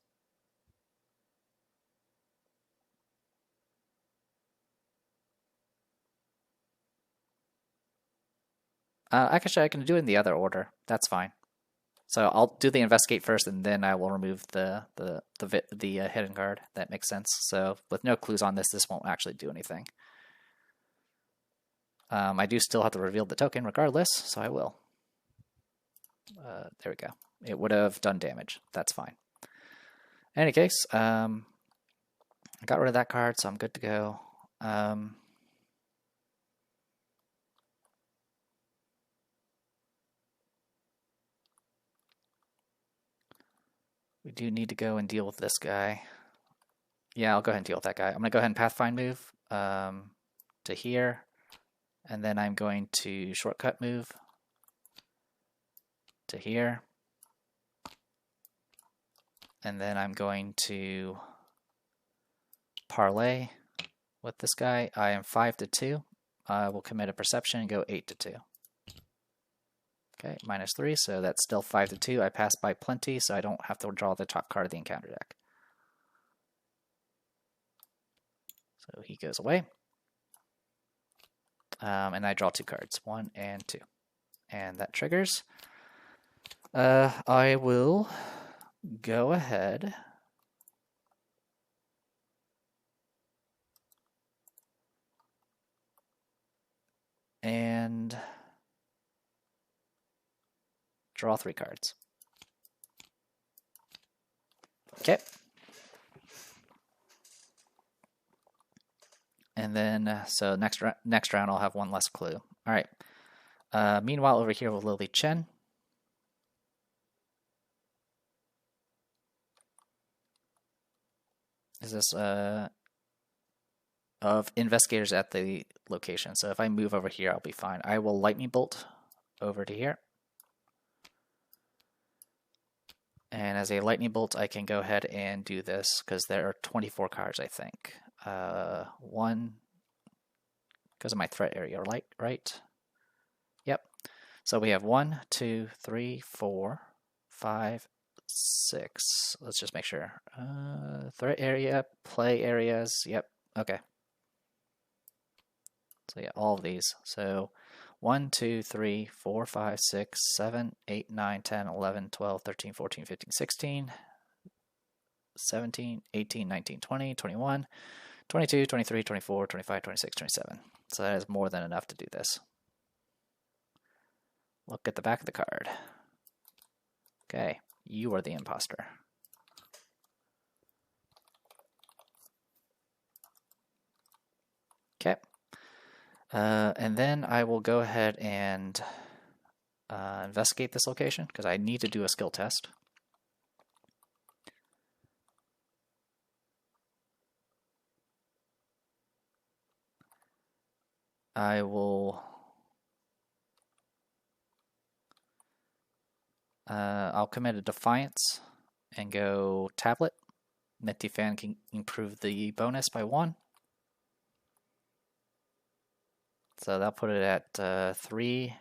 Actually, I can do it in the other order. That's fine. So I'll do the investigate first, and then I will remove the hidden card. That makes sense. So with no clues on this, this won't actually do anything. I do still have to reveal the token regardless, so I will. There we go. It would have done damage. That's fine. In any case, I got rid of that card, so I'm good to go. We do need to go and deal with this guy. Yeah, I'll go ahead and deal with that guy. I'm going to go ahead and Pathfind move to here. And then I'm going to shortcut move to here. And then I'm going to parlay with this guy. I am 5 to 2. I will commit a perception and go 8 to 2. Okay, -3, so that's still 5 to 2. I pass by plenty, so I don't have to draw the top card of the encounter deck. So he goes away. And I draw 2 cards, 1 and 2. And that triggers. I will go ahead and draw 3 cards. Okay. And then, so next round I'll have 1 less clue. All right. Meanwhile, over here with Lily Chen. Is this of investigators at the location? So if I move over here, I'll be fine. I will lightning bolt over to here. And as a lightning bolt, I can go ahead and do this because there are 24 cards, I think. 1, because of my threat area, right? Yep. So we have 1, 2, 3, 4, 5, 6. Let's just make sure. Threat area, play areas. Yep. Okay. So yeah, all of these. So 1, 2, 3, 4, 5, 6, 7, 8, 9, 10, 11, 12, 13, 14, 15, 16, 17, 18, 19, 20, 21, 22, 23, 24, 25, 26, 27. So that is more than enough to do this. Look at the back of the card. Okay, you are the imposter. Okay. And then I will go ahead and investigate this location because I need to do a skill test. I will I'll commit a defiance and go tablet. Minty Fan can improve the bonus by 1. So that'll put it at 3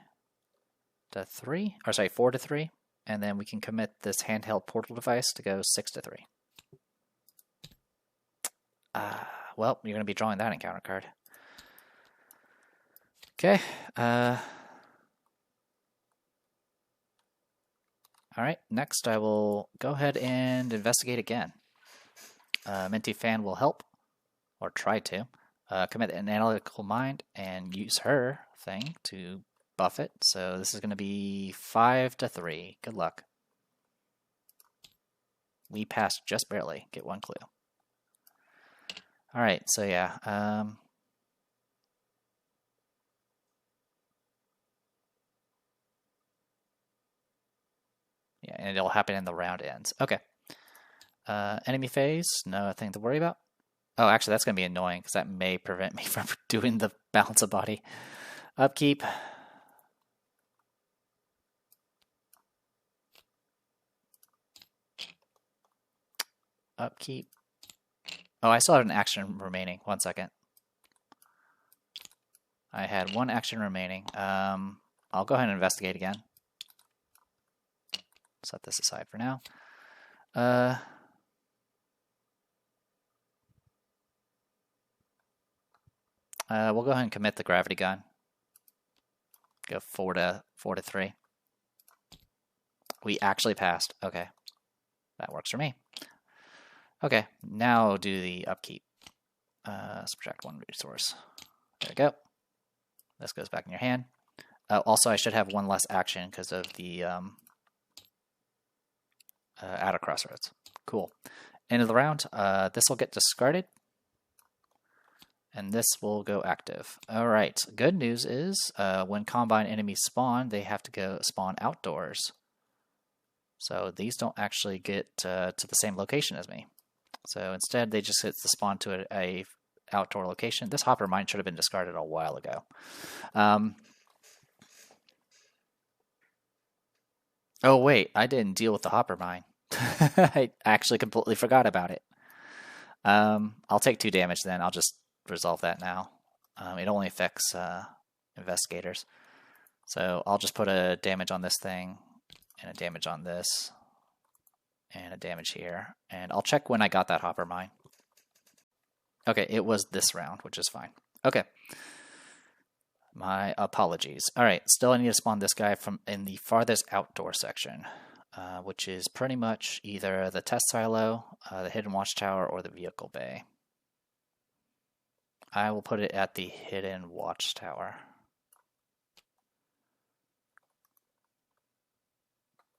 to 3, or sorry, 4 to 3, and then we can commit this handheld portal device to go 6 to 3. Well, you're going to be drawing that encounter card. Okay. All right. Next, I will go ahead and investigate again. Minty Fan will help, or try to, commit an analytical mind and use her thing to buff it. So this is going to be 5 to 3. Good luck. We passed just barely. Get 1 clue. All right. So yeah. Yeah, and it'll happen in the round ends. Okay. Enemy phase, nothing to worry about. Oh, actually, that's going to be annoying because that may prevent me from doing the balance of body. Upkeep. Upkeep. Oh, I still have an action remaining. 1 second. I had 1 action remaining. I'll go ahead and investigate again. Set this aside for now. We'll go ahead and commit the gravity gun. Go 4 to 3. We actually passed. Okay. That works for me. Okay, now do the upkeep. Subtract 1 resource. There we go. This goes back in your hand. Also, I should have 1 less action because of the out of crossroads. Cool. End of the round. This will get discarded. And this will go active. All right. Good news is when combine enemies spawn, they have to go spawn outdoors. So these don't actually get to the same location as me. So instead, they just get to spawn to a outdoor location. This hopper mine should have been discarded a while ago. Oh, wait. I didn't deal with the hopper mine. I actually completely forgot about it. I'll take 2 damage then. I'll just resolve that now. It only affects investigators. So I'll just put a damage on this thing, and a damage on this, and a damage here. And I'll check when I got that hopper mine. Okay, it was this round, which is fine. Okay. My apologies. All right, still I need to spawn this guy from in the farthest outdoor section, which is pretty much either the test silo, the hidden watchtower, or the vehicle bay. I will put it at the hidden watchtower.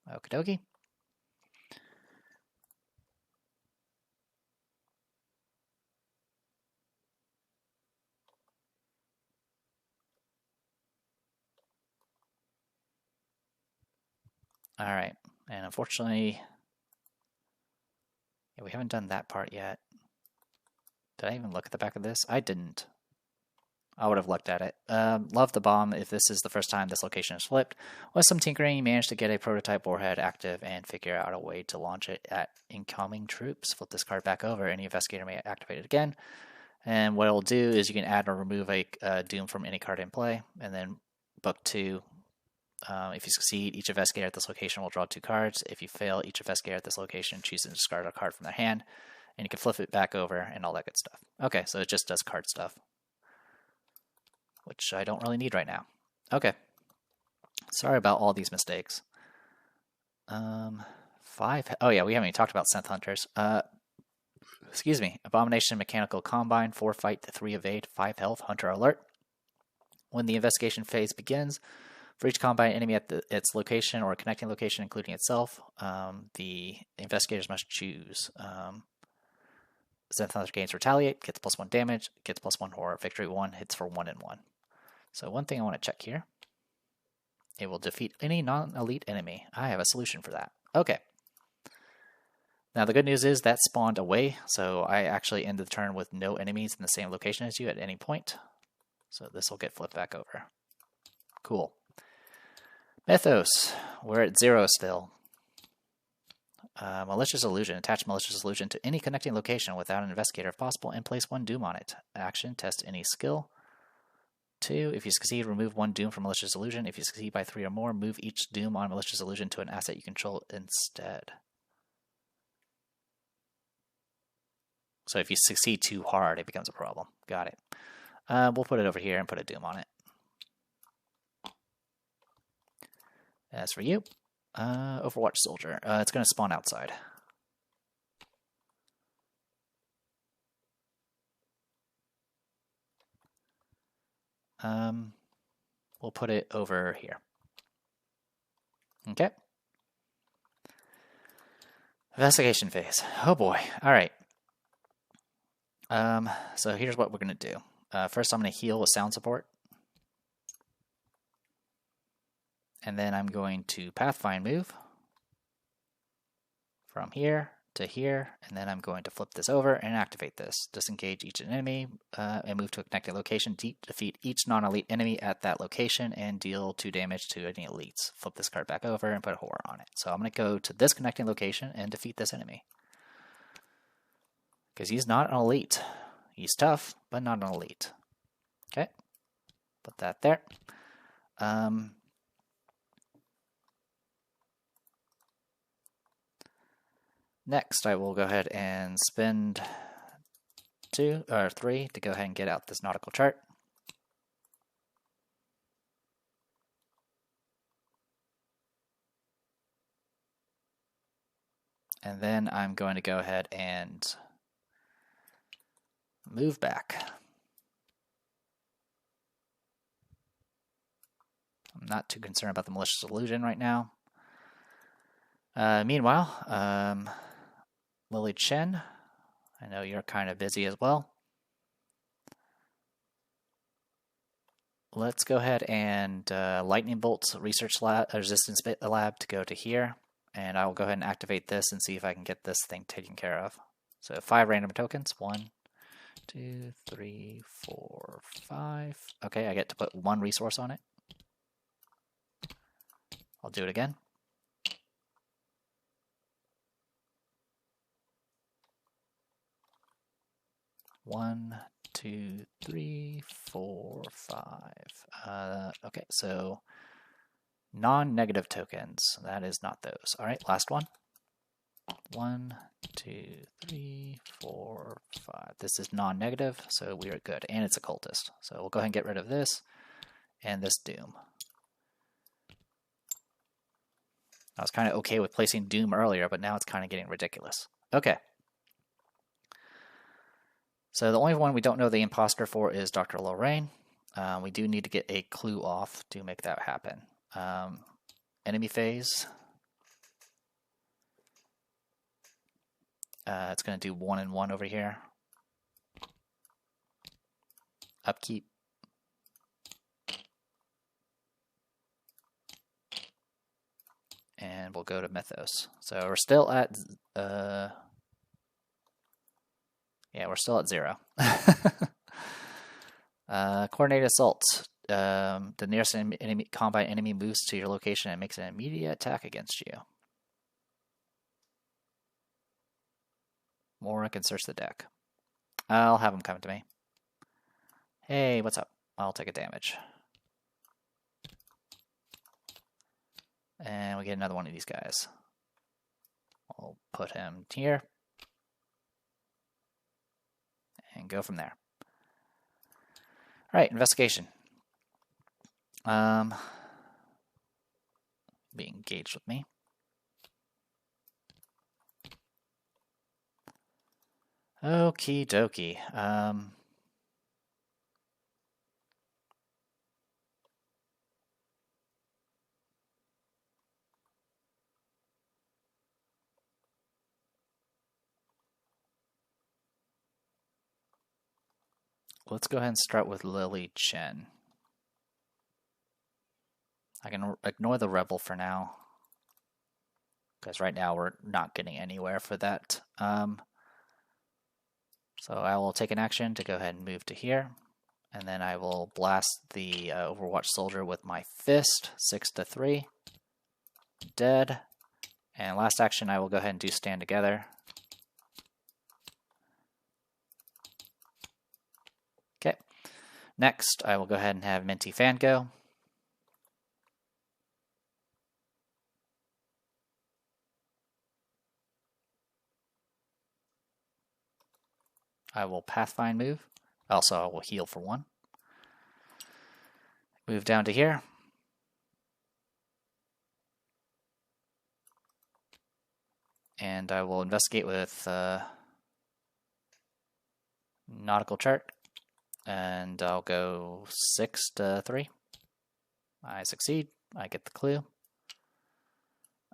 Okie dokie. All right, and unfortunately, yeah, we haven't done that part yet. Did I even look at the back of this? I didn't. I would have looked at it. Love the bomb. If this is the first time this location is flipped, with some tinkering, you managed to get a prototype warhead active and figure out a way to launch it at incoming troops. Flip this card back over. Any investigator may activate it again. And what it'll do is you can add or remove a doom from any card in play. And then book 2. If you succeed, each investigator at this location will draw 2 cards. If you fail, each investigator at this location chooses to discard a card from their hand. And you can flip it back over and all that good stuff. Okay, so it just does card stuff, which I don't really need right now. Okay. Sorry about all these mistakes. 5. Oh, yeah, we haven't even talked about synth hunters. Excuse me. Abomination Mechanical Combine, 4 fight, 3 evade, 5 health, hunter alert. When the investigation phase begins, for each combine enemy at its location or a connecting location, including itself, the investigators must choose. Synth Hunter gains retaliate, gets +1 damage, gets +1 horror. Victory 1 hits for 1 and 1. So one thing I want to check here. It will defeat any non-elite enemy. I have a solution for that. Okay. Now the good news is that spawned away, so I actually ended the turn with no enemies in the same location as you at any point. So this will get flipped back over. Cool. Mythos. We're at 0 still. Malicious Illusion. Attach Malicious Illusion to any connecting location without an investigator if possible and place 1 doom on it. Action. Test any skill. 2. If you succeed, remove 1 doom from Malicious Illusion. If you succeed by 3 or more, move each doom on Malicious Illusion to an asset you control instead. So if you succeed too hard, it becomes a problem. Got it. We'll put it over here and put a doom on it. As for you, Overwatch Soldier, it's going to spawn outside. We'll put it over here. Okay. Investigation phase. Oh boy. All right. So here's what we're going to do. First, I'm going to heal with sound support. And then I'm going to Pathfind move from here to here, and then I'm going to flip this over and activate this. Disengage each enemy and move to a connected location. Defeat each non-elite enemy at that location and deal 2 damage to any elites. Flip this card back over and put a horror on it. So I'm going to go to this connecting location and defeat this enemy. Because he's not an elite. He's tough, but not an elite. Okay, put that there. Next, I will go ahead and spend 2 or 3 to go ahead and get out this nautical chart. And then I'm going to go ahead and move back. I'm not too concerned about the malicious illusion right now. Meanwhile, Lily Chen, I know you're kind of busy as well. Let's go ahead and Lightning Bolt Research Lab, Resistance Lab to go to here. And I will go ahead and activate this and see if I can get this thing taken care of. So 5 random tokens. 1, 2, 3, 4, 5. Okay, I get to put 1 resource on it. I'll do it again. One, 2, 3, 4, 5. Okay, so non-negative tokens. That is not those. All right, last one. 1, 2, 3, 4, 5. This is non-negative, so we are good. And it's occultist. So we'll go ahead and get rid of this and this doom. I was kind of okay with placing doom earlier, but now it's kind of getting ridiculous. Okay. So the only one we don't know the imposter for is Dr. Lorraine. We do need to get a clue off to make that happen. Enemy phase. It's going to do 1 and 1 over here. Upkeep. And we'll go to Mythos. So we're still at... yeah, we're still at 0. Coordinated assault. The nearest combat enemy moves to your location and makes an immediate attack against you. Mora can search the deck. I'll have him come to me. Hey, what's up? I'll take a damage. And we get another one of these guys. I'll put him here. And go from there. All right, investigation. Be engaged with me. Okie dokie. Let's go ahead and start with Lily Chen. I can ignore the Rebel for now, because right now we're not getting anywhere for that. So I will take an action to go ahead and move to here, and then I will blast the Overwatch Soldier with my fist, 6-3, dead. And last action, I will go ahead and do Stand Together. Okay. Next, I will go ahead and have Minty Fan go. I will Pathfind move. Also, I will heal for 1. Move down to here. And I will investigate with nautical chart, and I'll go 6 to 3. I succeed. I get the clue.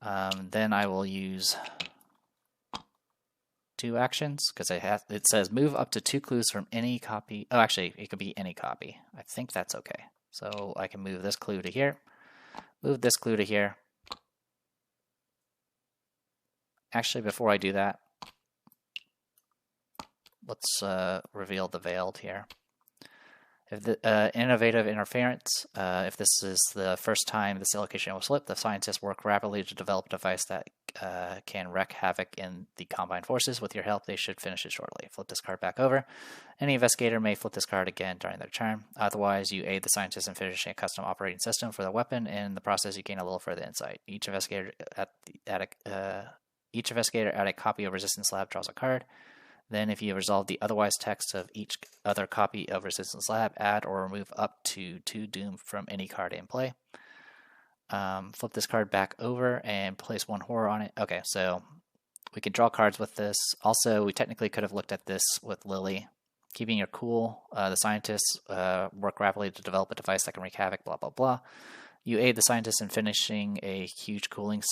Then I will use 2 actions because it says move up to 2 clues from any copy. Oh, actually, it could be any copy. I think that's okay. So I can move this clue to here, move this clue to here. Actually, before I do that, let's reveal the veiled here. If the innovative interference, if this is the first time this allocation was flipped, the scientists work rapidly to develop a device that can wreak havoc in the combined forces. With your help, they should finish it shortly. Flip this card back over. Any investigator may flip this card again during their turn. Otherwise, you aid the scientists in finishing a custom operating system for the weapon. In the process, you gain a little further insight. Each investigator at a copy of Resistance Lab draws a card. Then, if you resolve the otherwise text of each other copy of Resistance Lab, add or remove up to 2 Doom from any card in play. Flip this card back over and place 1 horror on it. Okay, so we can draw cards with this. Also, we technically could have looked at this with Lily. Keeping your cool, the scientists work rapidly to develop a device that can wreak havoc, blah, blah, blah. You aid the scientists in finishing a huge cooling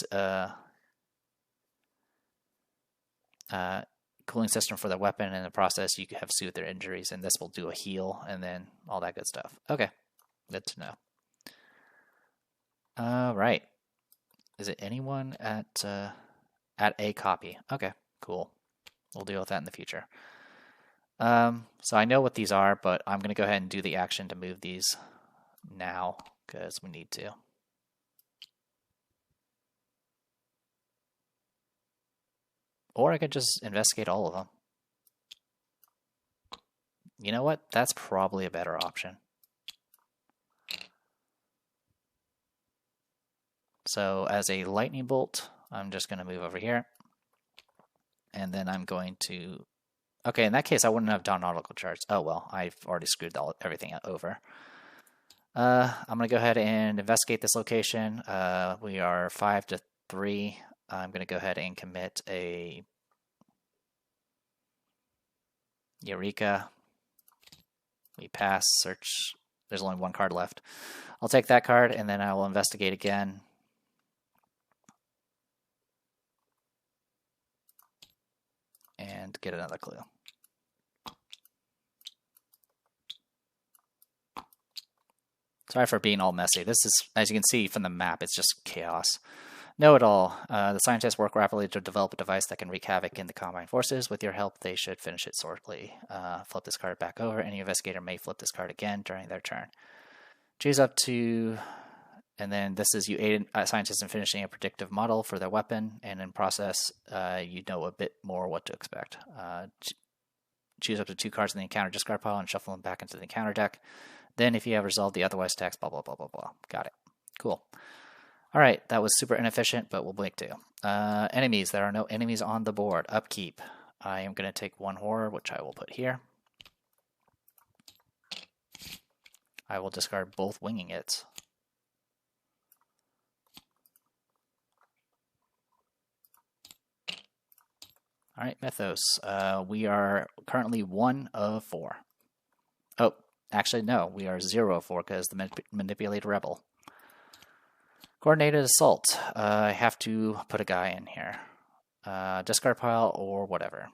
system for their weapon, and in the process you have soothed their injuries, and this will do a heal and then all that good stuff. Okay, good to know. Right. Is it anyone at a copy? Okay, cool. We'll deal with that in the future. So I know what these are, but I'm going to go ahead and do the action to move these now because we need to. Or I could just investigate all of them. You know what? That's probably a better option. So as a lightning bolt, I'm just going to move over here. And then I'm going to... Okay, in that case, I wouldn't have done nautical charts. Oh, well, I've already screwed everything over. I'm going to go ahead and investigate this location. We are 5 to 3. I'm going to go ahead and commit a Eureka. We pass, search. There's only 1 card left. I'll take that card, and then I will investigate again. And get another clue. Sorry for being all messy. This is, as you can see from the map, it's just chaos. Know-it-all. The scientists work rapidly to develop a device that can wreak havoc in the combined forces. With your help, they should finish it shortly. Flip this card back over. Any investigator may flip this card again during their turn. Choose up to... And then this is you aid scientists in finishing a predictive model for their weapon, and in process, you know a bit more what to expect. Choose up to 2 cards in the encounter discard pile and shuffle them back into the encounter deck. Then, if you have resolved the otherwise text, blah, blah, blah, blah, blah. Got it. Cool. All right, that was super inefficient, but we'll blink too. Enemies. There are no enemies on the board. Upkeep. I am going to take 1 horror, which I will put here. I will discard both winging it. All right, Mythos. We are currently 1 of 4. Oh, actually, no. We are 0 of 4 because the Manipulated Rebel. Coordinated Assault. I have to put a guy in here. Discard pile or whatever.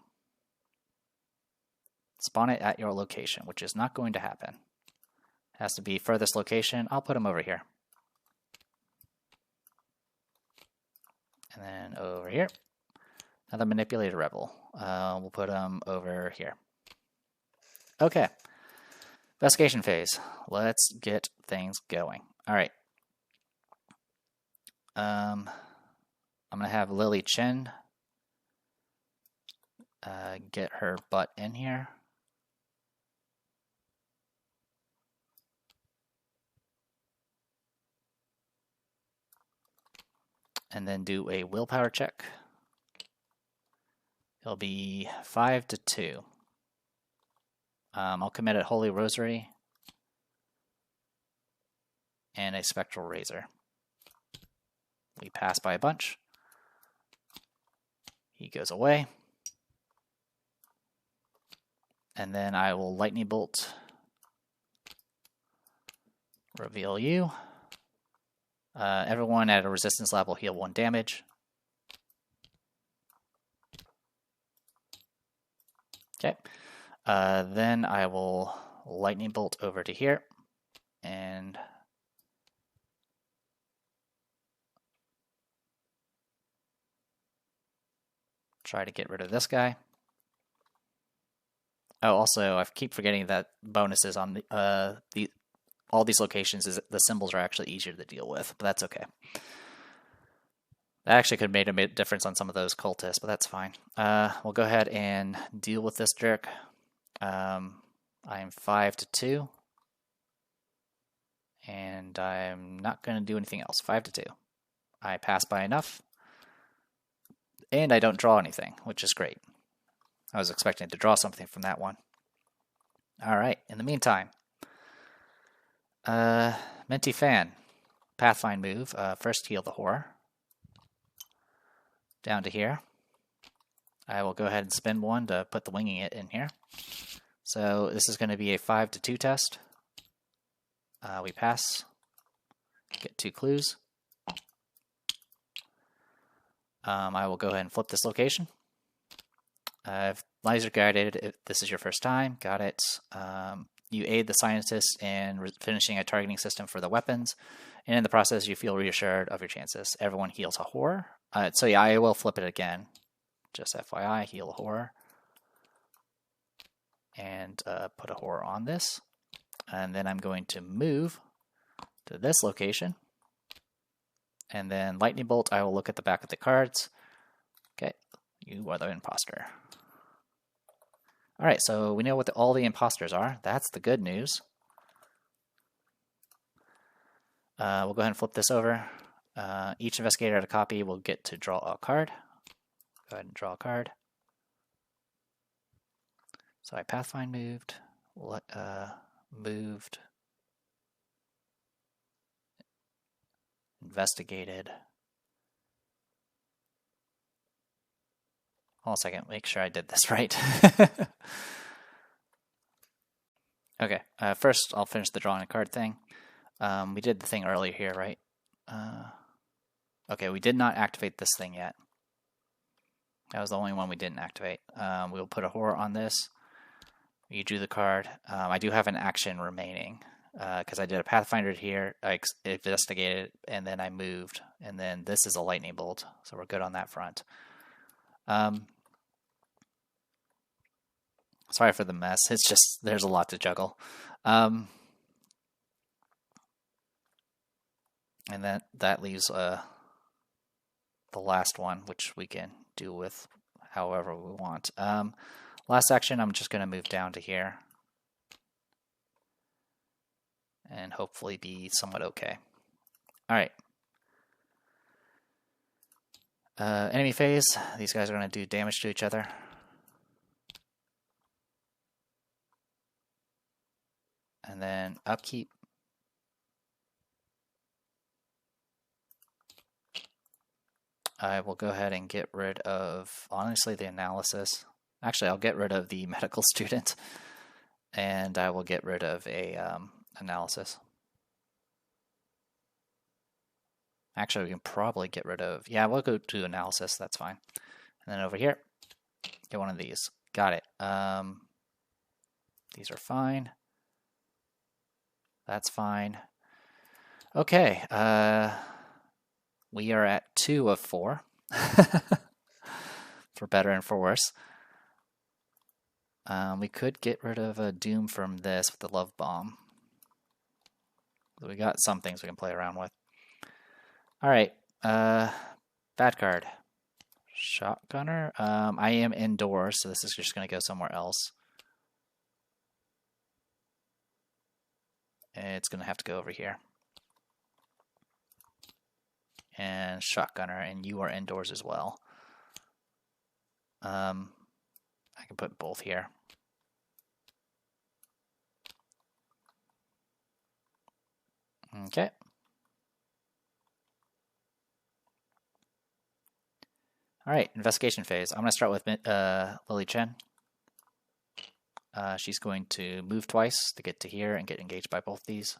Spawn it at your location, which is not going to happen. Has to be furthest location. I'll put him over here. And then over here. Another Manipulated Rebel. We'll put him over here. Okay. Investigation phase. Let's get things going. All right. I'm going to have Lily Chen get her butt in here. And then do a willpower check. It'll be 5 to 2. I'll commit a Holy Rosary and a Spectral Razor. We pass by a bunch. He goes away. And then I will lightning bolt, reveal you. Everyone at a resistance level heal 1 damage. Okay. Then I will lightning bolt over to here and try to get rid of this guy. Oh, also, I keep forgetting that bonuses on all these locations is the symbols are actually easier to deal with, but that's okay. That actually could have made a difference on some of those cultists, but that's fine. We'll go ahead and deal with this jerk. I'm 5-2, and I'm not going to do anything else. 5-2. I pass by enough, and I don't draw anything, which is great. I was expecting to draw something from that one. All right, in the meantime, Minty Fan, Pathfind move. First heal the horror. Down to here. I will go ahead and spend 1 to put the winging it in here. So this is going to be a 5-2 test. We pass. Get 2 clues. I will go ahead and flip this location. Laser guided, if this is your first time, got it. You aid the scientists in finishing a targeting system for the weapons, and in the process you feel reassured of your chances. Everyone heals a horror. So yeah, I will flip it again. Just FYI, heal a horror. And put a horror on this. And then I'm going to move to this location. And then lightning bolt, I will look at the back of the cards. Okay, you are the imposter. All right, so we know what all the imposters are. That's the good news. We'll go ahead and flip this over. Each investigator at a copy will get to draw a card. Go ahead and draw a card. So I Pathfind moved, investigated. Hold on a second, make sure I did this right. Okay, first I'll finish the drawing a card thing. We did the thing earlier here, right? Okay, we did not activate this thing yet. That was the only one we didn't activate. We'll put a horror on this. You drew the card. I do have an action remaining because I did a Pathfinder here. I investigated, and then I moved. And then this is a lightning bolt, so we're good on that front. Sorry for the mess. It's just, there's a lot to juggle. And then that leaves the last one, which we can do with however we want. Last action, I'm just going to move down to here and hopefully be somewhat okay. All right. Enemy phase. These guys are going to do damage to each other. And then upkeep. I will go ahead and get rid of, honestly, the analysis. Actually, I'll get rid of the medical student, and I will get rid of a analysis. Actually, we can probably get rid of, yeah, we'll go to analysis, that's fine. And then over here, get one of these. Got it. These are fine. That's fine. Okay, we are at 2 of 4, for better and for worse. We could get rid of a Doom from this with the Love Bomb. We got some things we can play around with. All right, bad card. Shotgunner. I am indoors, so this is just going to go somewhere else. It's going to have to go over here. And Shotgunner, and you are indoors as well. I can put both here. Okay. All right, investigation phase. I'm going to start with Lily Chen. She's going to move twice to get to here and get engaged by both these.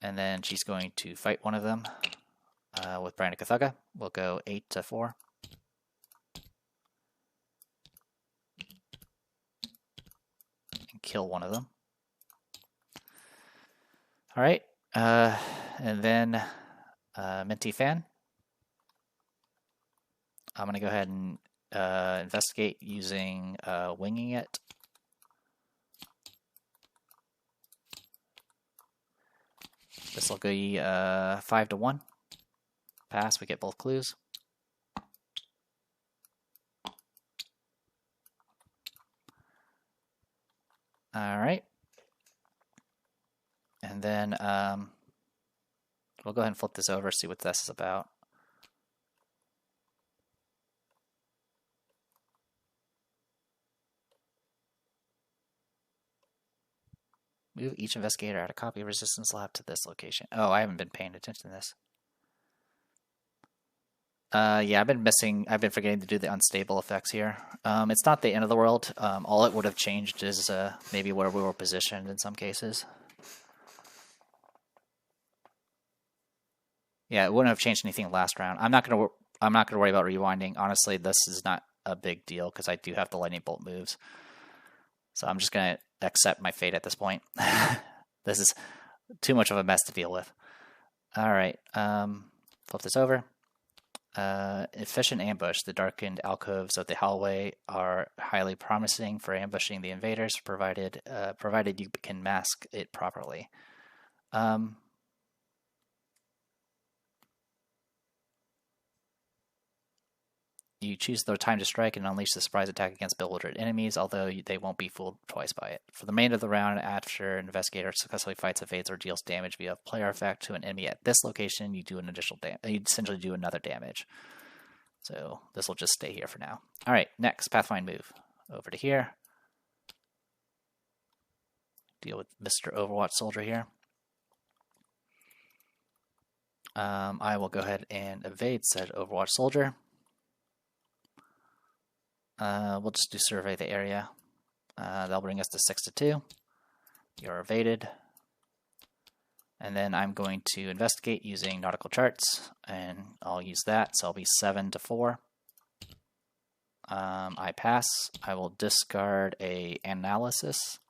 And then she's going to fight one of them with Brian Kathuga. We'll go 8 to 4. And kill one of them. All right, and then Minty Fan. I'm going to go ahead and investigate using winging it. This will be 5 to 1. Pass, we get both clues. All right. And then we'll go ahead and flip this over, see what this is about. Move each investigator out a copy of Resistance Lab to this location. Oh, I haven't been paying attention to this. Yeah, I've been forgetting to do the unstable effects here. It's not the end of the world. All it would have changed is maybe where we were positioned in some cases. Yeah, it wouldn't have changed anything last round. I'm not gonna worry about rewinding. Honestly, this is not a big deal because I do have the lightning bolt moves. So I'm just gonna accept my fate at this point. This is too much of a mess to deal with. All right, flip this over. Efficient ambush. The darkened alcoves of the hallway are highly promising for ambushing the invaders, provided you can mask it properly. You choose the time to strike and unleash the surprise attack against bewildered enemies, although they won't be fooled twice by it. For the remainder of the round, after an investigator successfully fights, evades, or deals damage via player effect to an enemy at this location, you do an additional you essentially do another damage. So this will just stay here for now. All right, next, Pathfind move. Over to here. Deal with Mr. Overwatch Soldier here. I will go ahead and evade said Overwatch Soldier. We'll just do survey the area. That'll bring us to 6 to 2. You're evaded. And then I'm going to investigate using nautical charts, and I'll use that, so I'll be 7 to 4. I pass. I will discard a analysis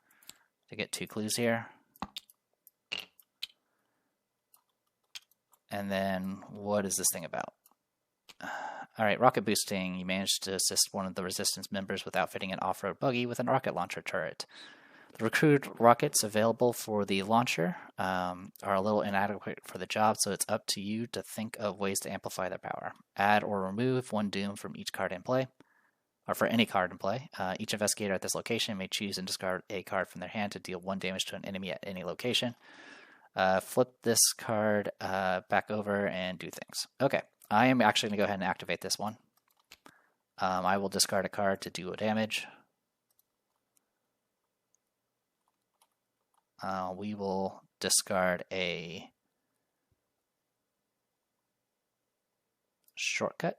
to get 2 clues here. And then what is this thing about? All right, rocket boosting. You managed to assist one of the Resistance members with outfitting an off-road buggy with a rocket launcher turret. The recruited rockets available for the launcher are a little inadequate for the job, so it's up to you to think of ways to amplify their power. Add or remove 1 doom from each card in play, or for any card in play. Each investigator at this location may choose and discard a card from their hand to deal 1 damage to an enemy at any location. Flip this card back over and do things. Okay. I am actually going to go ahead and activate this one. I will discard a card to do a damage. We will discard a shortcut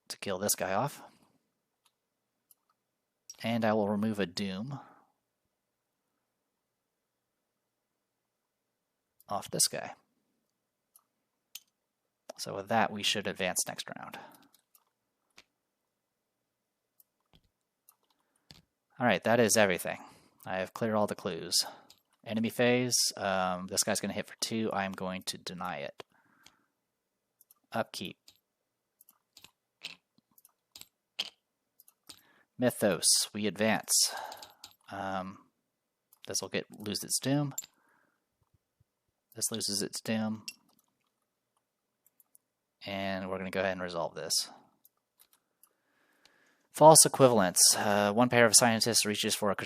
to kill this guy off. And I will remove a doom off this guy. So with that, we should advance next round. All right, that is everything. I have cleared all the clues. Enemy phase, this guy's going to hit for 2. I'm going to deny it. Upkeep. Mythos, we advance. This will lose its doom. This loses its doom. And we're going to go ahead and resolve this. False equivalence. 1 pair of scientists reaches for a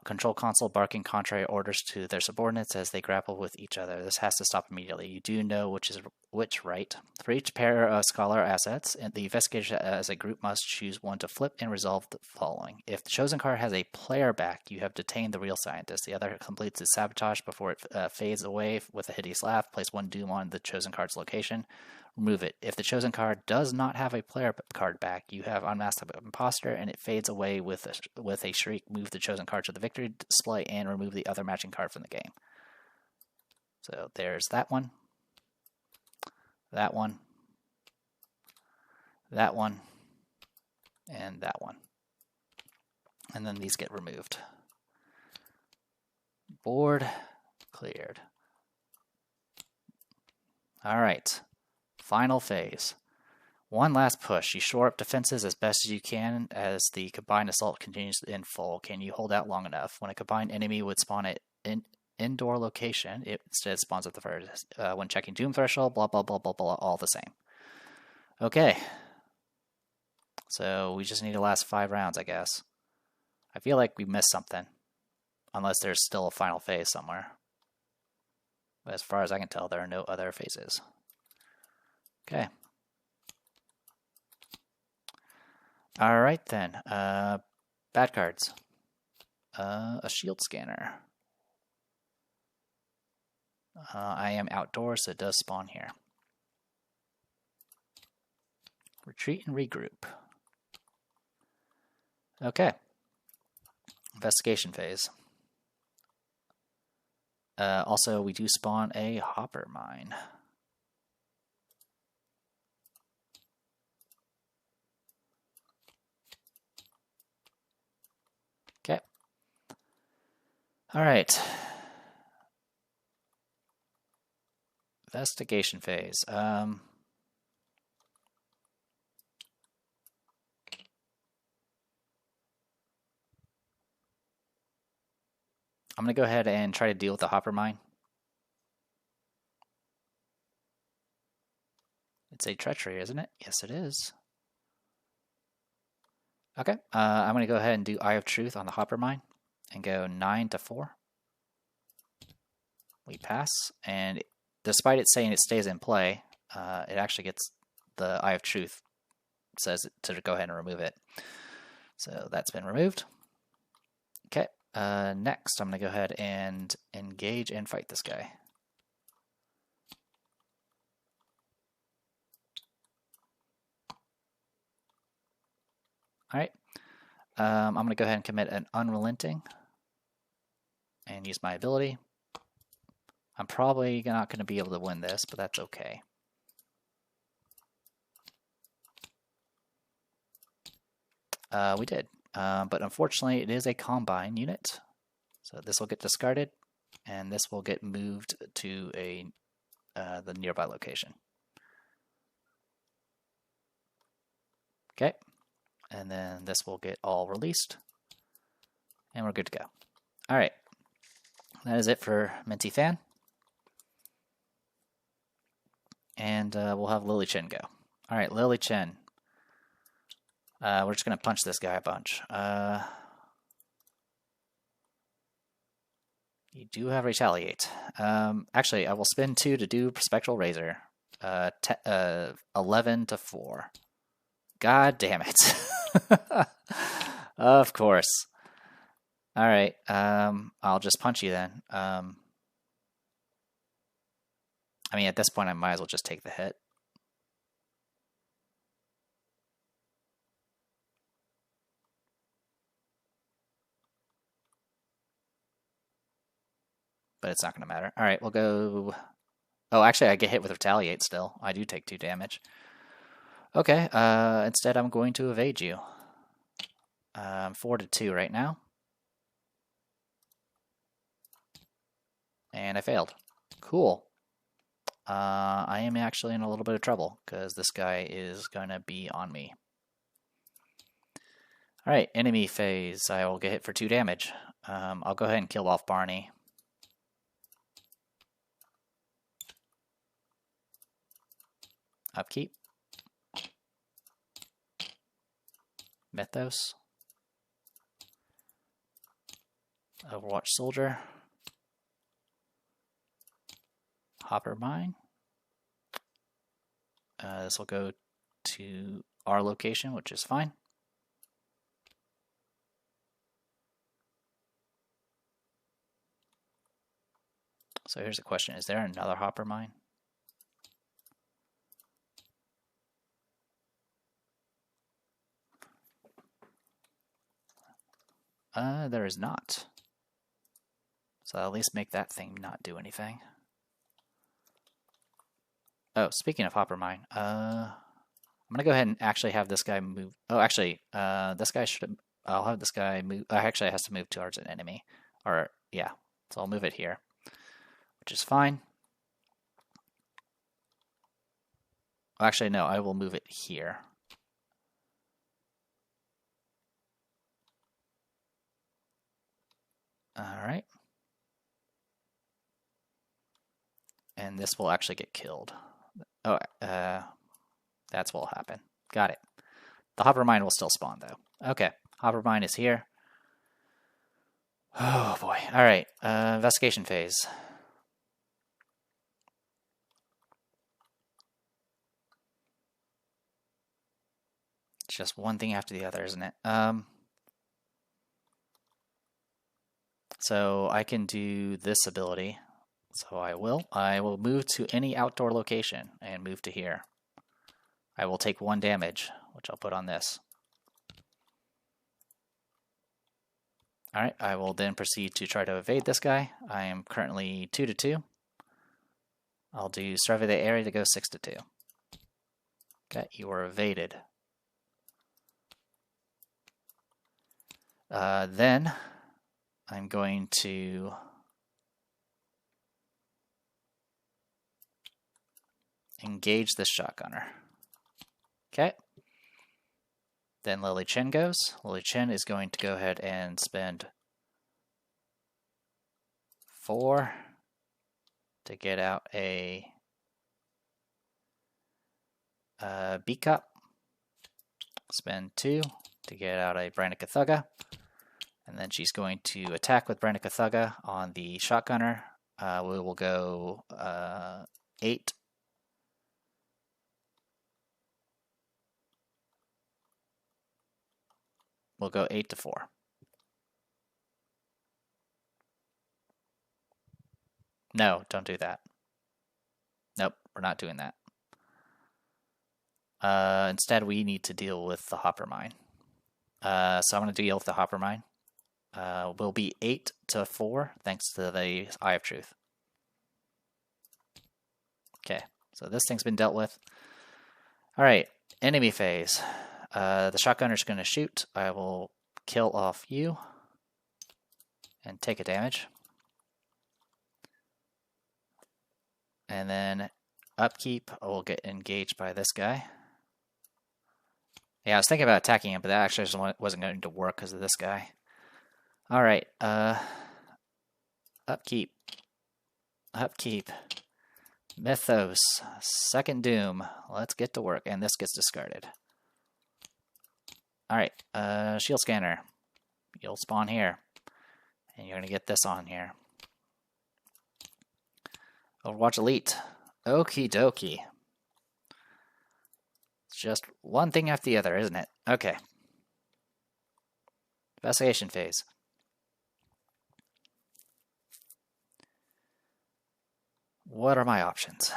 control console, barking contrary orders to their subordinates as they grapple with each other. This has to stop immediately. You do know which is which, right? For each pair of scholar assets, the investigators as a group must choose one to flip and resolve the following. If the chosen card has a player back, you have detained the real scientist. The other completes its sabotage before it fades away with a hideous laugh. Place 1 doom on the chosen card's location. remove it. If the chosen card does not have a player card back, you have Unmasked Imposter, and it fades away with a shriek. Move the chosen card to the victory display and remove the other matching card from the game. So there's that one, that one, that one, and that one. And then these get removed. Board cleared. All right, final phase. One last push. You shore up defenses as best as you can as the combined assault continues in full. Can you hold out long enough? When a combined enemy would spawn at indoor location, it instead spawns at the furthest. When checking Doom Threshold, blah, blah, blah, blah, blah, all the same. Okay. So we just need to last 5 rounds, I guess. I feel like we missed something. Unless there's still a final phase somewhere. But as far as I can tell, there are no other phases. Okay. All right then. Bad cards. A shield scanner. I am outdoors, so it does spawn here. Retreat and regroup. Okay. Investigation phase. Also, we do spawn a hopper mine. Okay. All right. Investigation phase. I'm going to go ahead and try to deal with the hopper mine. It's a treachery, isn't it? Yes, it is. Okay, I'm going to go ahead and do Eye of Truth on the hopper mine and go 9 to 4. We pass, and despite it saying it stays in play, it actually gets the Eye of Truth, says to go ahead and remove it. So that's been removed. Okay. Next, I'm going to go ahead and engage and fight this guy. All right. I'm going to go ahead and commit an Unrelenting and use my ability. I'm probably not going to be able to win this, but that's okay. We did. But unfortunately, it is a combine unit. So this will get discarded, and this will get moved to the nearby location. Okay, and then this will get all released, and we're good to go. All right, that is it for Minty Fan. And we'll have Lily Chen go. All right, Lily Chen. We're just going to punch this guy a bunch. You do have Retaliate. Actually, I will spend 2 to do Spectral Razor. 11 to 4. God damn it. Of course. All right. I'll just punch you then. I mean, at this point, I might as well just take the hit. But it's not going to matter. All right, we'll go... Oh, actually, I get hit with Retaliate still. I do take 2 damage. Okay, instead I'm going to evade you. 4 to 2 right now. And I failed. Cool. I am actually in a little bit of trouble, because this guy is going to be on me. Alright, enemy phase. I will get hit for 2 damage. I'll go ahead and kill off Barney. Upkeep. Mythos. Overwatch Soldier. Hopper Mine. This will go to our location, which is fine. So here's a question. Is there another Hopper Mine? There is not. So I'll at least make that thing not do anything. Oh, speaking of hopper mine, I'm gonna go ahead and actually have this guy move. Oh, actually, this guy should. I'll have this guy move. Actually, it has to move towards an enemy. Or yeah, so I'll move it here, which is fine. Actually, no, I will move it here. All right. And this will actually get killed. Oh, that's what will happen. Got it. The hopper mine will still spawn, though. Okay, hopper mine is here. Oh, boy. All right, investigation phase. It's just one thing after the other, isn't it? So I can do this ability. So I will move to any outdoor location and move to here. I will take 1 damage, which I'll put on this. Alright, I will then proceed to try to evade this guy. I am currently 2-2. I'll do survey the area to go 6-2. Okay, you are evaded. Then I'm going to engage this shotgunner. Okay. Then Lily Chen goes. Lily Chen is going to go ahead and spend 4 to get out a B cup. Spend 2 to get out a Brandica Thugga. And then she's going to attack with Brandica Thugga on the shotgunner. We will go 8. We'll go 8-4. No, don't do that. Nope, we're not doing that. Instead, we need to deal with the hopper mine. So I'm going to deal with the hopper mine. Will be 8-4 thanks to the Eye of Truth. Okay, so this thing's been dealt with. All right, enemy phase. The shotgunner's going to shoot. I will kill off you and take a damage. And then upkeep, I will get engaged by this guy. Yeah, I was thinking about attacking him, but that actually wasn't going to work because of this guy. All right, upkeep. Mythos, second doom. Let's get to work, and this gets discarded. All right, shield scanner. You'll spawn here, and you're gonna get this on here. Overwatch Elite. Okie dokie. It's just one thing after the other, isn't it? Okay. Investigation phase. What are my options?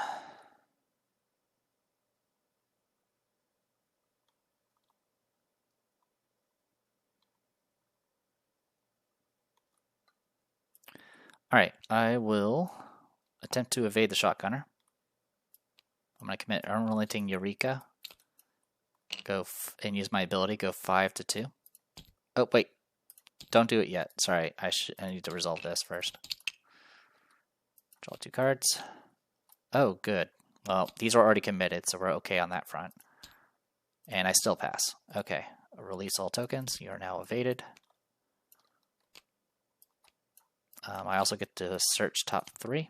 Alright, I will attempt to evade the shotgunner. I'm going to commit Unrelenting Eureka. Go and use my ability, go 5-2. Oh, wait. Don't do it yet. Sorry, I need to resolve this first. Draw 2 cards. Oh, good. Well, these are already committed, so we're okay on that front. And I still pass. Okay. Release all tokens. You are now evaded. I also get to search top 3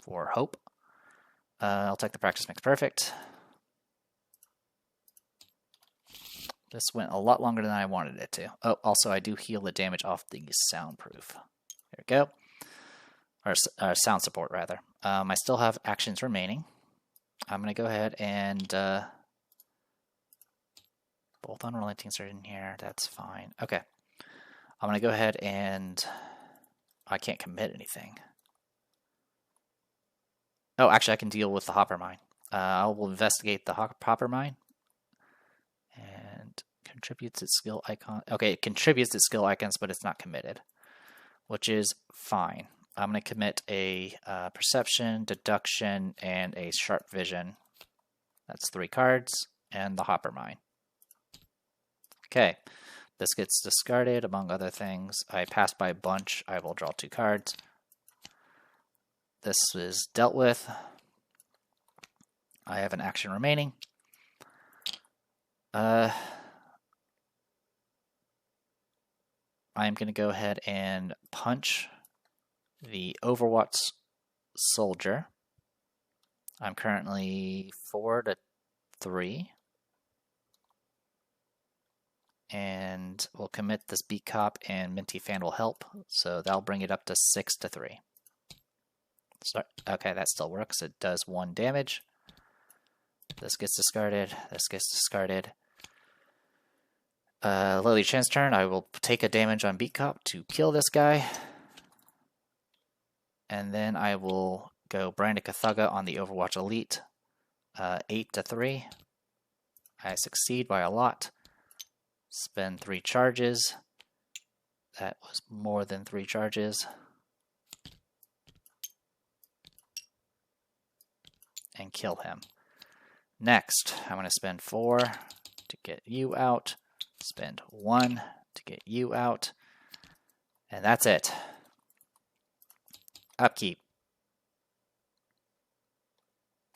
for hope. I'll take the practice makes perfect. This went a lot longer than I wanted it to. Oh, also I do heal the damage off the soundproof. There we go. Or sound support, rather. I still have actions remaining. I'm going to go ahead and... both unrelantings are in here. That's fine. Okay. I'm going to go ahead and... I can't commit anything. Oh, actually, I can deal with the hopper mine. I will investigate the hopper mine. And Contributes its skill icon. Okay, it contributes its skill icons, but it's not committed, which is fine. I'm going to commit a perception, deduction, and a sharp vision. That's 3 cards, and the hopper mine. Okay, this gets discarded among other things. I pass by a bunch. I will draw 2 cards. This is dealt with. I have an action remaining. I'm going to go ahead and punch the Overwatch soldier. I'm currently 4-3. And we'll commit this Beat Cop, and Minty Fan will help. So that'll bring it up to 6-3. Okay, that still works. It does 1 damage. This gets discarded. This gets discarded. Lily Chen's turn. I will take a damage on Beat Cop to kill this guy. And then I will go Branded Cthugga on the Overwatch Elite. 8-3. I succeed by a lot. Spend 3 charges. That was more than 3 charges. And kill him. Next, I'm going to spend 4 to get you out. Spend 1 to get you out. And that's it. Upkeep.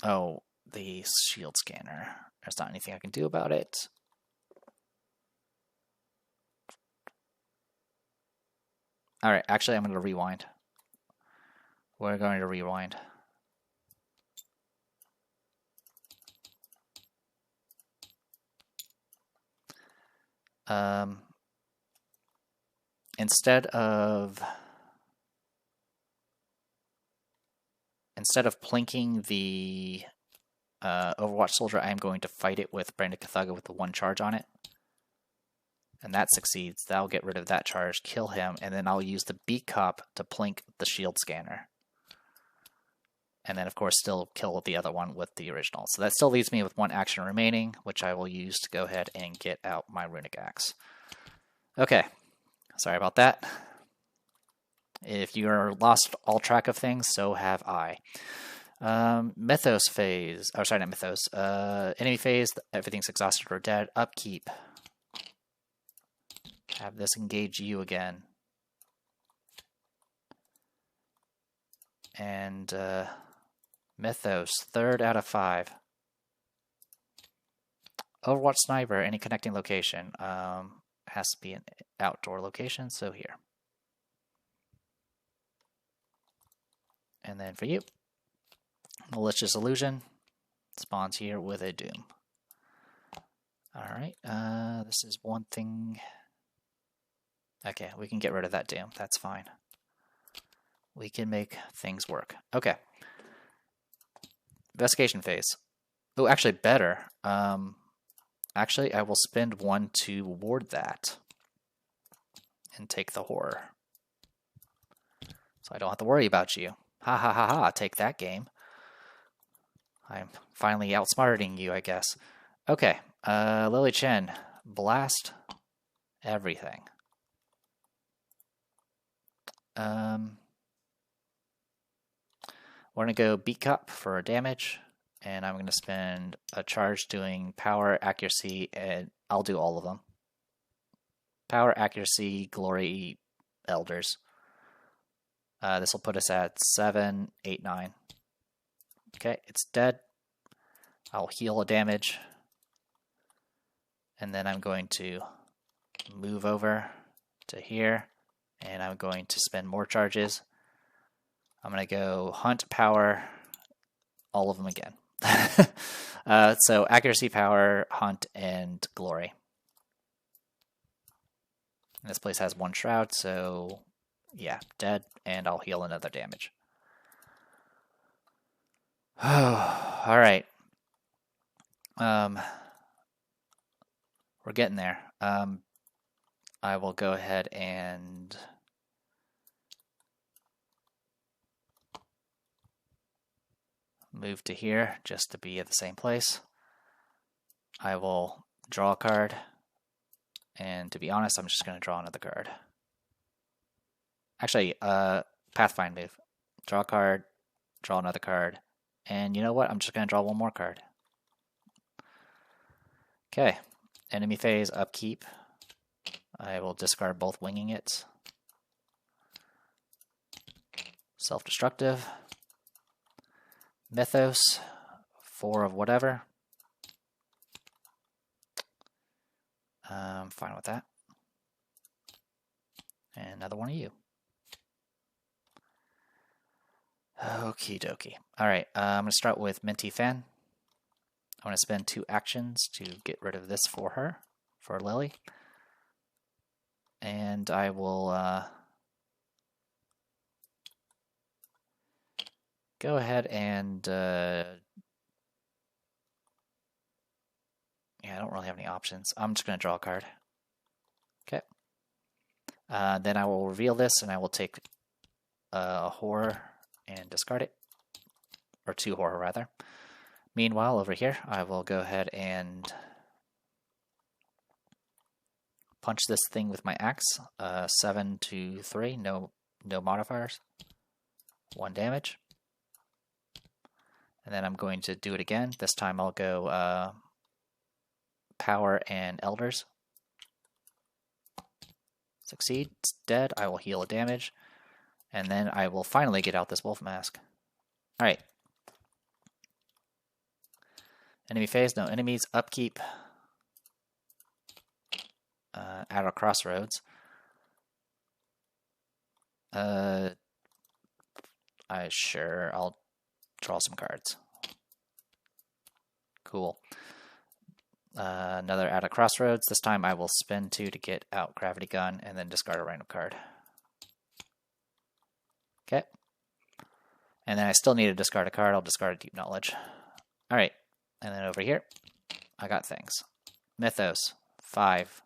Oh, the shield scanner. There's not anything I can do about it. Alright, actually I'm going to rewind. We're going to rewind. Instead of plinking the Overwatch soldier, I'm going to fight it with Branded Cthugga with the 1 charge on it. And that succeeds. That'll get rid of that charge, kill him, and then I'll use the Beat Cop to plink the shield scanner. And then, of course, still kill the other one with the original. So that still leaves me with 1 action remaining, which I will use to go ahead and get out my Runic Axe. Okay, sorry about that. If you're lost all track of things, so have I. Mythos phase. Oh, sorry, not Mythos. Enemy phase, everything's exhausted or dead. Upkeep. Have this engage you again. And Mythos, 3rd out of 5. Overwatch Sniper, any connecting location. Has to be an outdoor location, so here. And then for you, Malicious Illusion spawns here with a Doom. Alright, this is one thing. Okay, we can get rid of that Doom. That's fine. We can make things work. Okay. Investigation phase. Oh, actually better. Actually, I will spend 1 to ward that. And take the horror. So I don't have to worry about you. Ha ha ha ha, take that game. I'm finally outsmarting you, I guess. Okay, Lily Chen. Blast everything. We're going to go Beat Cop for damage, and I'm going to spend a charge doing power, accuracy, and I'll do all of them. Power, accuracy, glory, elders. This will put us at 7, 8, 9. Okay, it's dead. I'll heal a damage. And then I'm going to move over to here. And I'm going to spend more charges. I'm going to go hunt, power, all of them again. So accuracy, power, hunt, and glory. And this place has 1 shroud, so yeah, dead, and I'll heal another damage. Alright. We're getting there. I will go ahead and move to here just to be at the same place. I will draw a card, And to be honest, I'm just going to draw another card. Actually, Pathfind move. Draw a card, draw another card, and you know what? I'm just going to draw one more card. Okay, enemy phase, upkeep. I will discard both Winging It. Self-destructive. Mythos, 4 of whatever. I'm fine with that. And another one of you. Okie dokie. Alright, I'm going to start with Minty Fan. I'm going to spend 2 actions to get rid of this for her, for Lily. And I will go ahead and yeah, I don't really have any options. I'm just going to draw a card. Okay. Then I will reveal this, and I will take a horror and discard it. Or 2 horror, rather. Meanwhile, over here, I will go ahead and punch this thing with my axe. 7 to 3, no modifiers. 1 damage. And then I'm going to do it again. This time I'll go Power and Elders. Succeed. It's dead. I will heal a damage. And then I will finally get out this wolf mask. Alright. Enemy phase, no enemies. Upkeep. At our crossroads. Sure, I'll draw some cards. Cool. Another at a crossroads. This time I will spend 2 to get out Gravity Gun and then discard a random card. Okay. And then I still need to discard a card. I'll discard a Deep Knowledge. Alright. And then over here, I got things. Mythos, 5.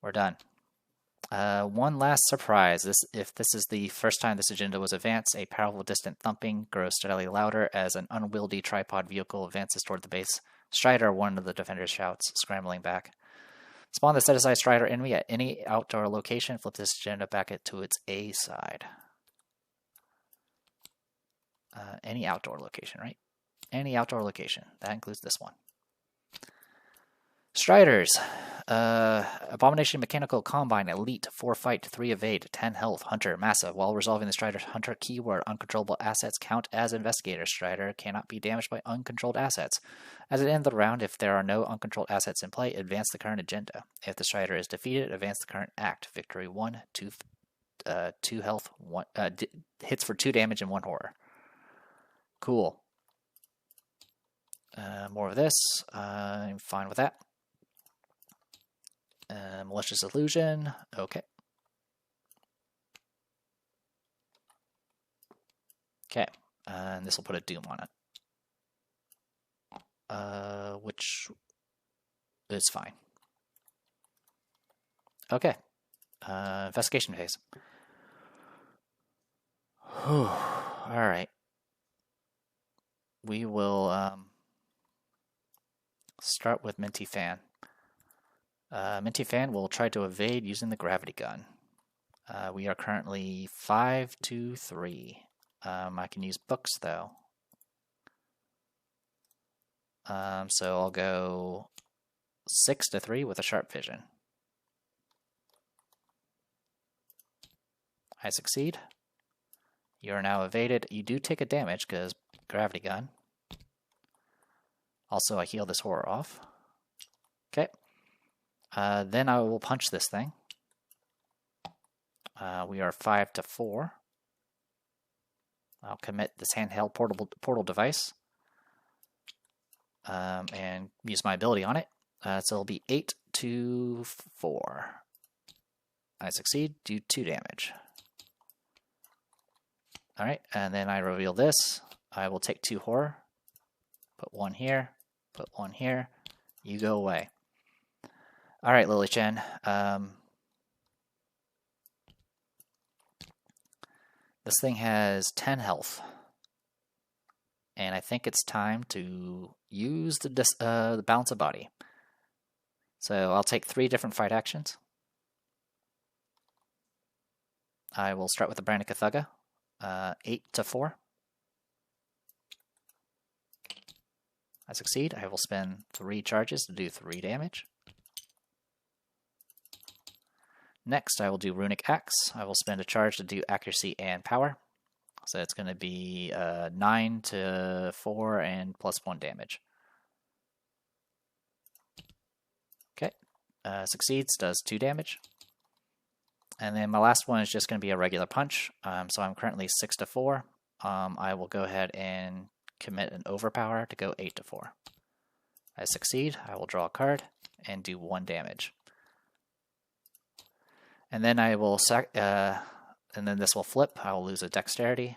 We're done. One last surprise. If this is the first time this agenda was advanced, a powerful distant thumping grows steadily louder as an unwieldy tripod vehicle advances toward the base. Strider, one of the defenders shouts, scrambling back. Spawn the set-aside Strider enemy at any outdoor location. Flip this agenda back to its A side. Any outdoor location, right? Any outdoor location. That includes this one. Striders. Abomination Mechanical Combine Elite 4 Fight 3 Evade 10 Health Hunter Massive. While resolving the Strider's Hunter keyword, uncontrollable assets count as Investigator. Strider cannot be damaged by uncontrolled assets. As at the end of the round, if there are no uncontrolled assets in play, advance the current agenda. If the Strider is defeated, advance the current act. Victory 1, 2 health, 1 hits for 2 damage and 1 horror. Cool. More of this. I'm fine with that. Malicious Illusion. Okay. Okay. And this will put a Doom on it. Which is fine. Okay. Investigation phase. Alright. We will start with Minty Fan. Minty Fan will try to evade using the Gravity Gun. We are currently 5 to 3. I can use books though. So I'll go 6 to 3 with a Sharp Vision. I succeed. You are now evaded. You do take a damage because Gravity Gun. Also, I heal this horror off. Okay. Then I will punch this thing. We are 5 to 4. I'll commit this handheld portal device and use my ability on it. So it'll be 8 to 4. I succeed. Do 2 damage. Alright, and then I reveal this. I will take 2 horror. Put 1 here. Put 1 here. You go away. Alright, Lily Chen. This thing has 10 health. And I think it's time to use the Balance of Body. So I'll take 3 different fight actions. I will start with the Branded Thugga, 8 to 4. I succeed. I will spend 3 charges to do 3 damage. Next, I will do Runic Axe. I will spend a charge to do accuracy and power. So it's going to be 9 to 4 and plus 1 damage. Okay, succeeds, does 2 damage. And then my last one is just going to be a regular punch. So I'm currently 6 to 4. I will go ahead and commit an overpower to go 8 to 4. I succeed. I will draw a card and do 1 damage. And then I will and then this will flip. I will lose a dexterity,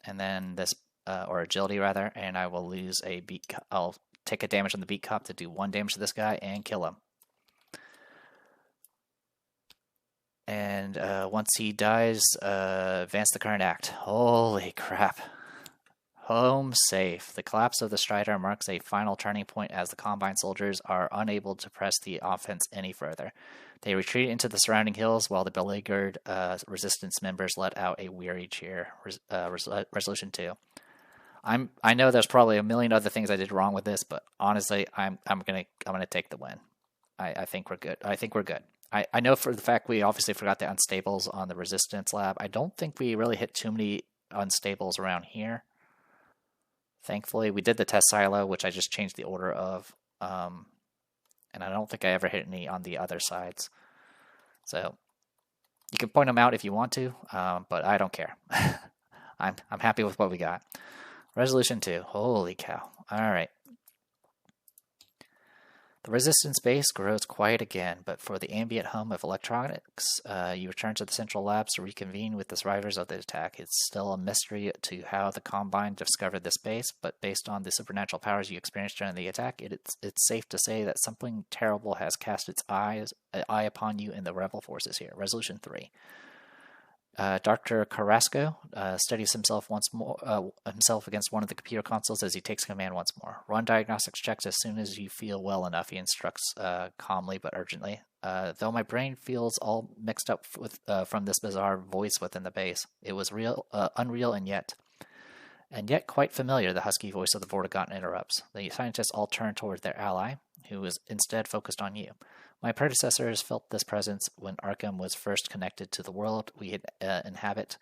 and then this or agility rather, and I will lose a beat. I'll take a damage on the beat cop to do 1 damage to this guy and kill him. And once he dies, advance the current act. Holy crap. Home safe. The collapse of the Strider marks a final turning point as the Combine soldiers are unable to press the offense any further. They retreat into the surrounding hills while the beleaguered resistance members let out a weary cheer. Resolution 2. I know there's probably a million other things I did wrong with this, but honestly, I'm gonna take the win. I think we're good. I know for the fact we obviously forgot the unstables on the resistance lab. I don't think we really hit too many unstables around here. Thankfully, we did the test silo, which I just changed the order of, and I don't think I ever hit any on the other sides. So you can point them out if you want to, but I don't care. I'm happy with what we got. Resolution 2. Holy cow! All right. The resistance base grows quiet again, but for the ambient hum of electronics, you return to the central labs to reconvene with the survivors of the attack. It's still a mystery to how the Combine discovered this base, but based on the supernatural powers you experienced during the attack, it's safe to say that something terrible has cast its eye upon you in the rebel forces here. Resolution 3. Dr. Carrasco steadies himself against one of the computer consoles as he takes command once more. Run diagnostics checks as soon as you feel well enough, he instructs calmly but urgently. Though my brain feels all mixed up from this bizarre voice within the base, it was unreal and yet quite familiar, the husky voice of the Vortigaunt interrupts. The scientists all turn toward their ally, who is instead focused on you. My predecessors felt this presence when Arkham was first connected to the world we inhabit.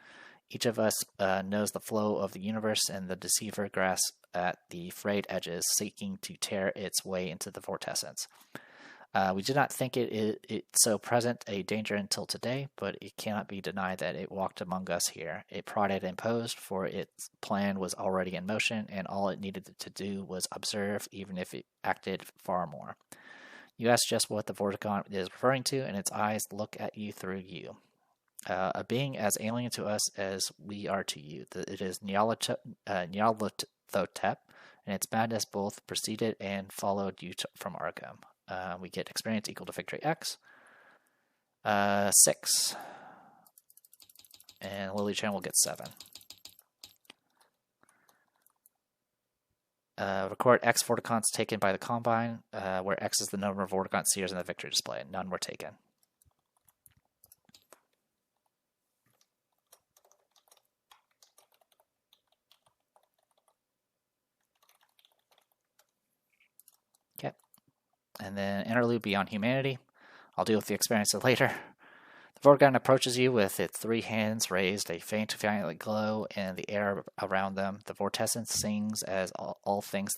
Each of us knows the flow of the universe, and the deceiver grasps at the frayed edges, seeking to tear its way into the vortessence. We did not think it so present a danger until today, but it cannot be denied that it walked among us here. It prodded and posed, for its plan was already in motion, and all it needed to do was observe, even if it acted far more. You ask just what the Vortigaunt is referring to, and its eyes look at you through you. A being as alien to us as we are to you. It is Nyarlathotep, and its madness both preceded and followed you from Arkham. We get experience equal to victory X. 6. And Lily Chan will get 7. Record X Vortigaunts taken by the Combine, where X is the number of Vortigaunt seers in the victory display. None were taken. Okay. And then Interlude Beyond Humanity. I'll deal with the experience later. The Vortigaunt approaches you with its 3 hands raised, a faint violet glow in the air around them. The vortessence sings as all things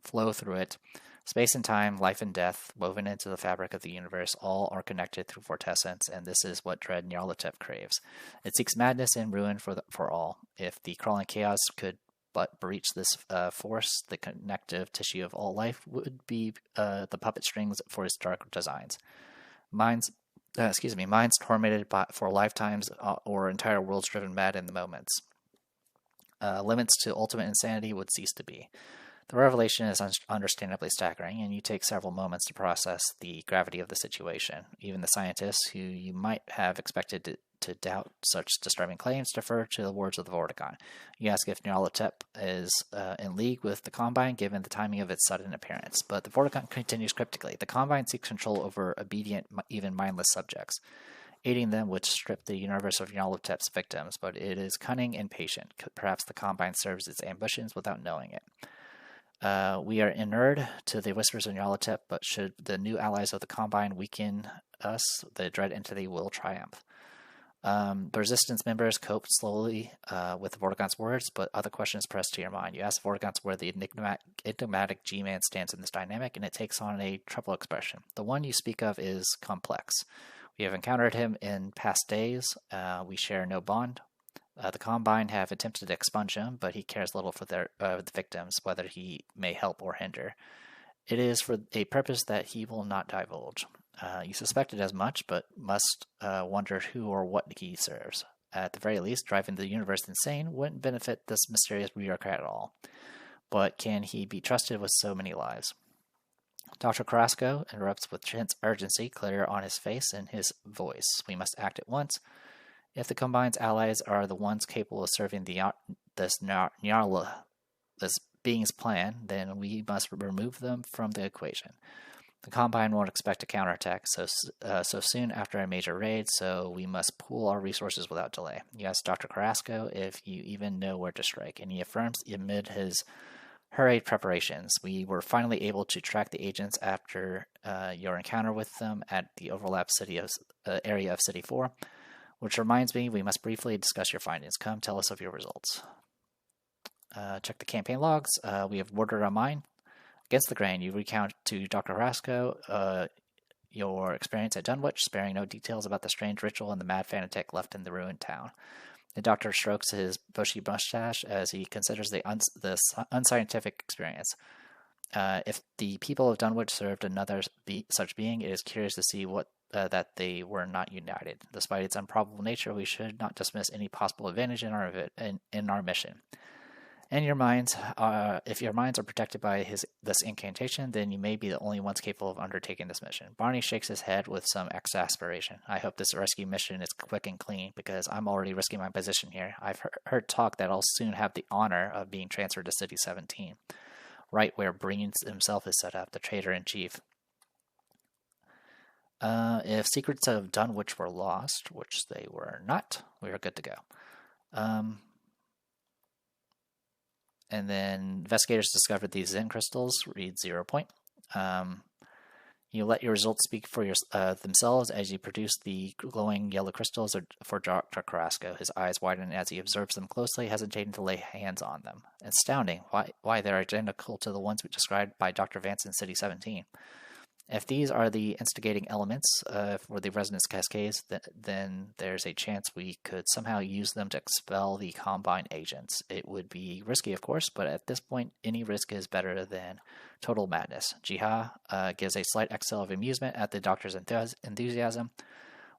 flow through it. Space and time, life and death, woven into the fabric of the universe, all are connected through vortessence, and this is what dread Nyarlathotep craves. It seeks madness and ruin for all. If the crawling chaos could but breach this force, the connective tissue of all life would be the puppet strings for its dark designs. Minds tormented for lifetimes or entire worlds driven mad in the moments. Limits to ultimate insanity would cease to be. The revelation is understandably staggering, and you take several moments to process the gravity of the situation. Even the scientists, who you might have expected to doubt such disturbing claims, defer to the words of the Vortigaunt. You ask if Nyarlathotep is in league with the Combine, given the timing of its sudden appearance. But the Vortigaunt continues cryptically. The Combine seeks control over obedient, even mindless subjects. Aiding them would strip the universe of Nyarlathotep's victims, but it is cunning and patient. Perhaps the Combine serves its ambitions without knowing it. We are inured to the whispers of Nyarlathotep, but should the new allies of the Combine weaken us, the dread entity will triumph. The Resistance members cope slowly with the Vortigaunt's words, but other questions press to your mind. You ask Vortigaunt where the enigmatic G-Man stands in this dynamic, and it takes on a troubled expression. The one you speak of is complex. We have encountered him in past days. We share no bond. The Combine have attempted to expunge him, but he cares little for the victims, whether he may help or hinder. It is for a purpose that he will not divulge. You suspected as much, but must wonder who or what he serves. At the very least, driving the universe insane wouldn't benefit this mysterious bureaucrat at all. But can he be trusted with so many lives? Dr. Carrasco interrupts with tense urgency, clear on his face and his voice. We must act at once. If the Combine's allies are the ones capable of serving this being's plan, then we must remove them from the equation. The Combine won't expect a counterattack so soon after a major raid, so we must pool our resources without delay. You ask Dr. Carrasco if you even know where to strike, and he affirms amid his hurried preparations. We were finally able to track the agents after your encounter with them at the overlap area of City 4. Which reminds me, we must briefly discuss your findings. Come, tell us of your results. Check the campaign logs. We have ordered a mine. Against the grain, you recount to Dr. Rasco your experience at Dunwich, sparing no details about the strange ritual and the mad fanatic left in the ruined town. The doctor strokes his bushy mustache as he considers this unscientific experience. If the people of Dunwich served another such being, it is curious to see that they were not united. Despite its improbable nature, we should not dismiss any possible advantage in our mission. And your minds, if your minds are protected by this incantation, then you may be the only ones capable of undertaking this mission. Barney shakes his head with some exasperation. I hope this rescue mission is quick and clean, because I'm already risking my position here. I've heard talk that I'll soon have the honor of being transferred to City 17, right where Breen himself is set up, the traitor-in-chief. If secrets of Dunwich were lost, which they were not, we are good to go. And then investigators discovered these Zen crystals. Read 0 point. You let your results speak for themselves as you produce the glowing yellow crystals for Dr. Carrasco. His eyes widen as he observes them closely, hesitating to lay hands on them. Astounding. Why they're identical to the ones described by Dr. Vance in City 17. If these are the instigating elements for the resonance cascades, then there's a chance we could somehow use them to expel the Combine agents. It would be risky, of course, but at this point, any risk is better than total madness. Jiha gives a slight exhale of amusement at the doctor's enthusiasm.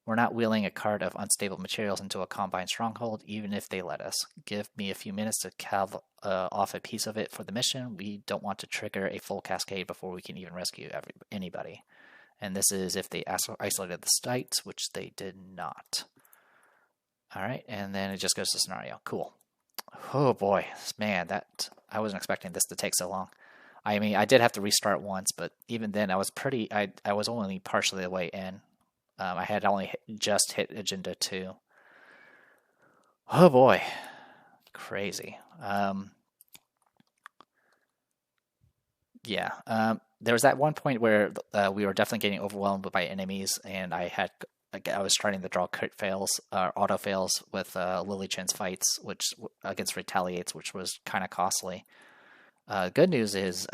We're not wheeling a cart of unstable materials into a Combine stronghold, even if they let us. Give me a few minutes to calve off a piece of it for the mission. We don't want to trigger a full cascade before we can even rescue anybody. And this is if they isolated the sites, which they did not. All right, and then it just goes to scenario. Cool. Oh boy, man, I wasn't expecting this to take so long. I mean, I did have to restart once, but even then, I was only partially the way in. I had only just hit Agenda 2. Oh boy. Crazy. Yeah. There was that one point where we were definitely getting overwhelmed by enemies, and I was starting to draw crit fails, auto fails with Lily Chen's fights, which against Retaliates, which was kind of costly. Good news is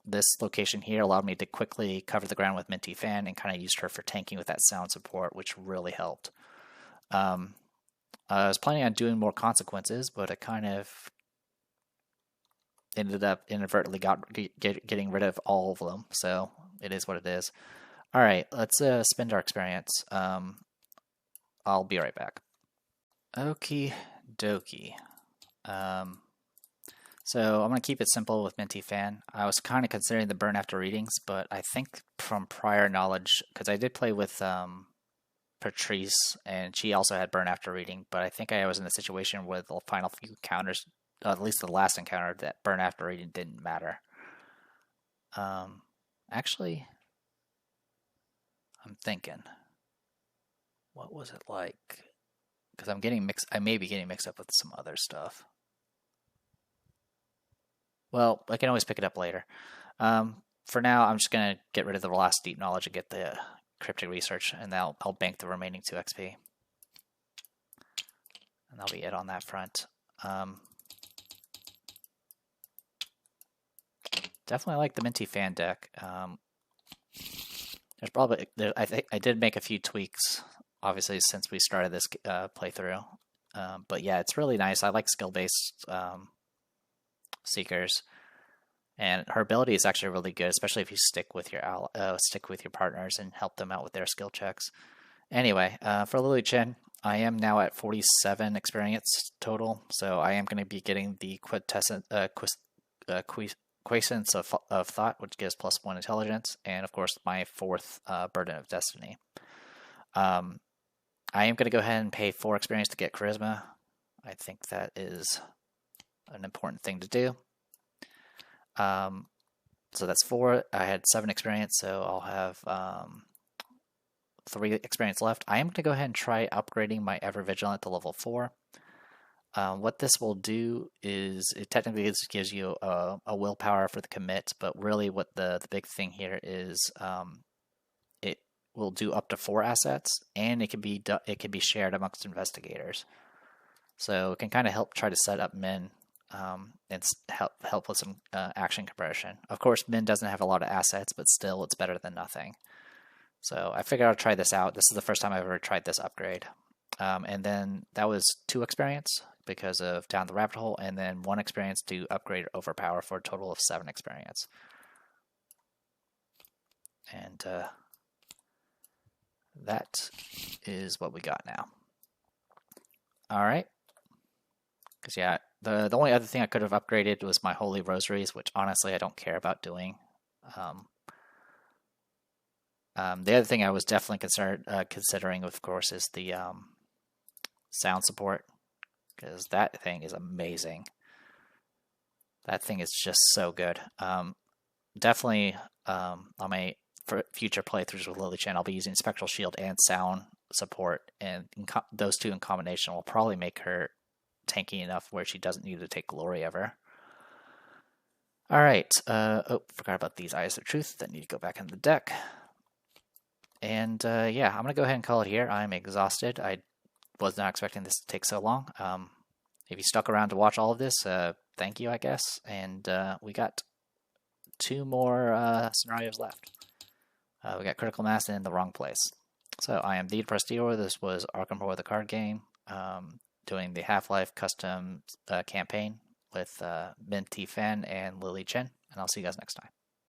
this location here allowed me to quickly cover the ground with Minty Fan and kind of used her for tanking with that sound support, which really helped. I was planning on doing more consequences, but I kind of ended up inadvertently getting rid of all of them, so it is what it is. All right, let's spend our experience. I'll be right back. Okie dokie. So I'm going to keep it simple with Minty Fan. I was kind of considering the burn after readings, but I think from prior knowledge, because I did play with Patrice, and she also had burn after reading, but I think I was in a situation where the final few encounters, at least the last encounter, that burn after reading didn't matter. Actually, I'm thinking, what was it like? Because I may be getting mixed up with some other stuff. Well, I can always pick it up later. For now, I'm just going to get rid of the last deep knowledge and get the cryptic research, and I'll bank the remaining 2 XP. And that'll be it on that front. Definitely like the Minty fan deck. There's probably I think I did make a few tweaks, obviously, since we started this playthrough. But yeah, it's really nice. I like skill-based seekers, and her ability is actually really good, especially if you stick with your partners and help them out with their skill checks. Anyway, for Lily Chen, I am now at 47 experience total, so I am going to be getting the Quiescence of Thought, which gives +1 intelligence, and of course my 4th Burden of Destiny. I am going to go ahead and pay 4 experience to get Charisma. I think that is an important thing to do. So that's 4. I had 7 experience, so I'll have 3 experience left. I am going to go ahead and try upgrading my Ever Vigilant to level 4. What this will do is it technically gives you a willpower for the commit, but really what the big thing here is it will do up to 4 assets, and it can be shared amongst investigators. So it can kind of help try to set up Min and help with some action conversion. Of course, Min doesn't have a lot of assets, but still it's better than nothing. So I figured I'll try this out. This is the first time I've ever tried this upgrade. And then that was 2 experience because of Down the Rabbit Hole, and then 1 experience to upgrade Overpower for a total of 7 experience. And that is what we got now. Alright. Because yeah, the only other thing I could have upgraded was my Holy Rosaries, which honestly I don't care about doing. The other thing I was definitely considering, of course, is the sound support, because that thing is amazing. That thing is just so good. Definitely on my future playthroughs with Lily Chen, I'll be using Spectral Shield and sound support, and those 2 in combination will probably make her tanky enough where she doesn't need to take glory ever. Alright, oh, forgot about these Eyes of Truth that need to go back into the deck. And yeah, I'm going to go ahead and call it here. I'm exhausted. I was not expecting this to take so long. If you stuck around to watch all of this, thank you, I guess. And we got 2 more scenarios left. We got Critical Mass in the wrong place. So I am the Prestigor. This was Arkham Horror the card game, doing the Half-Life custom campaign with Minty Fan and Lily Chen. And I'll see you guys next time.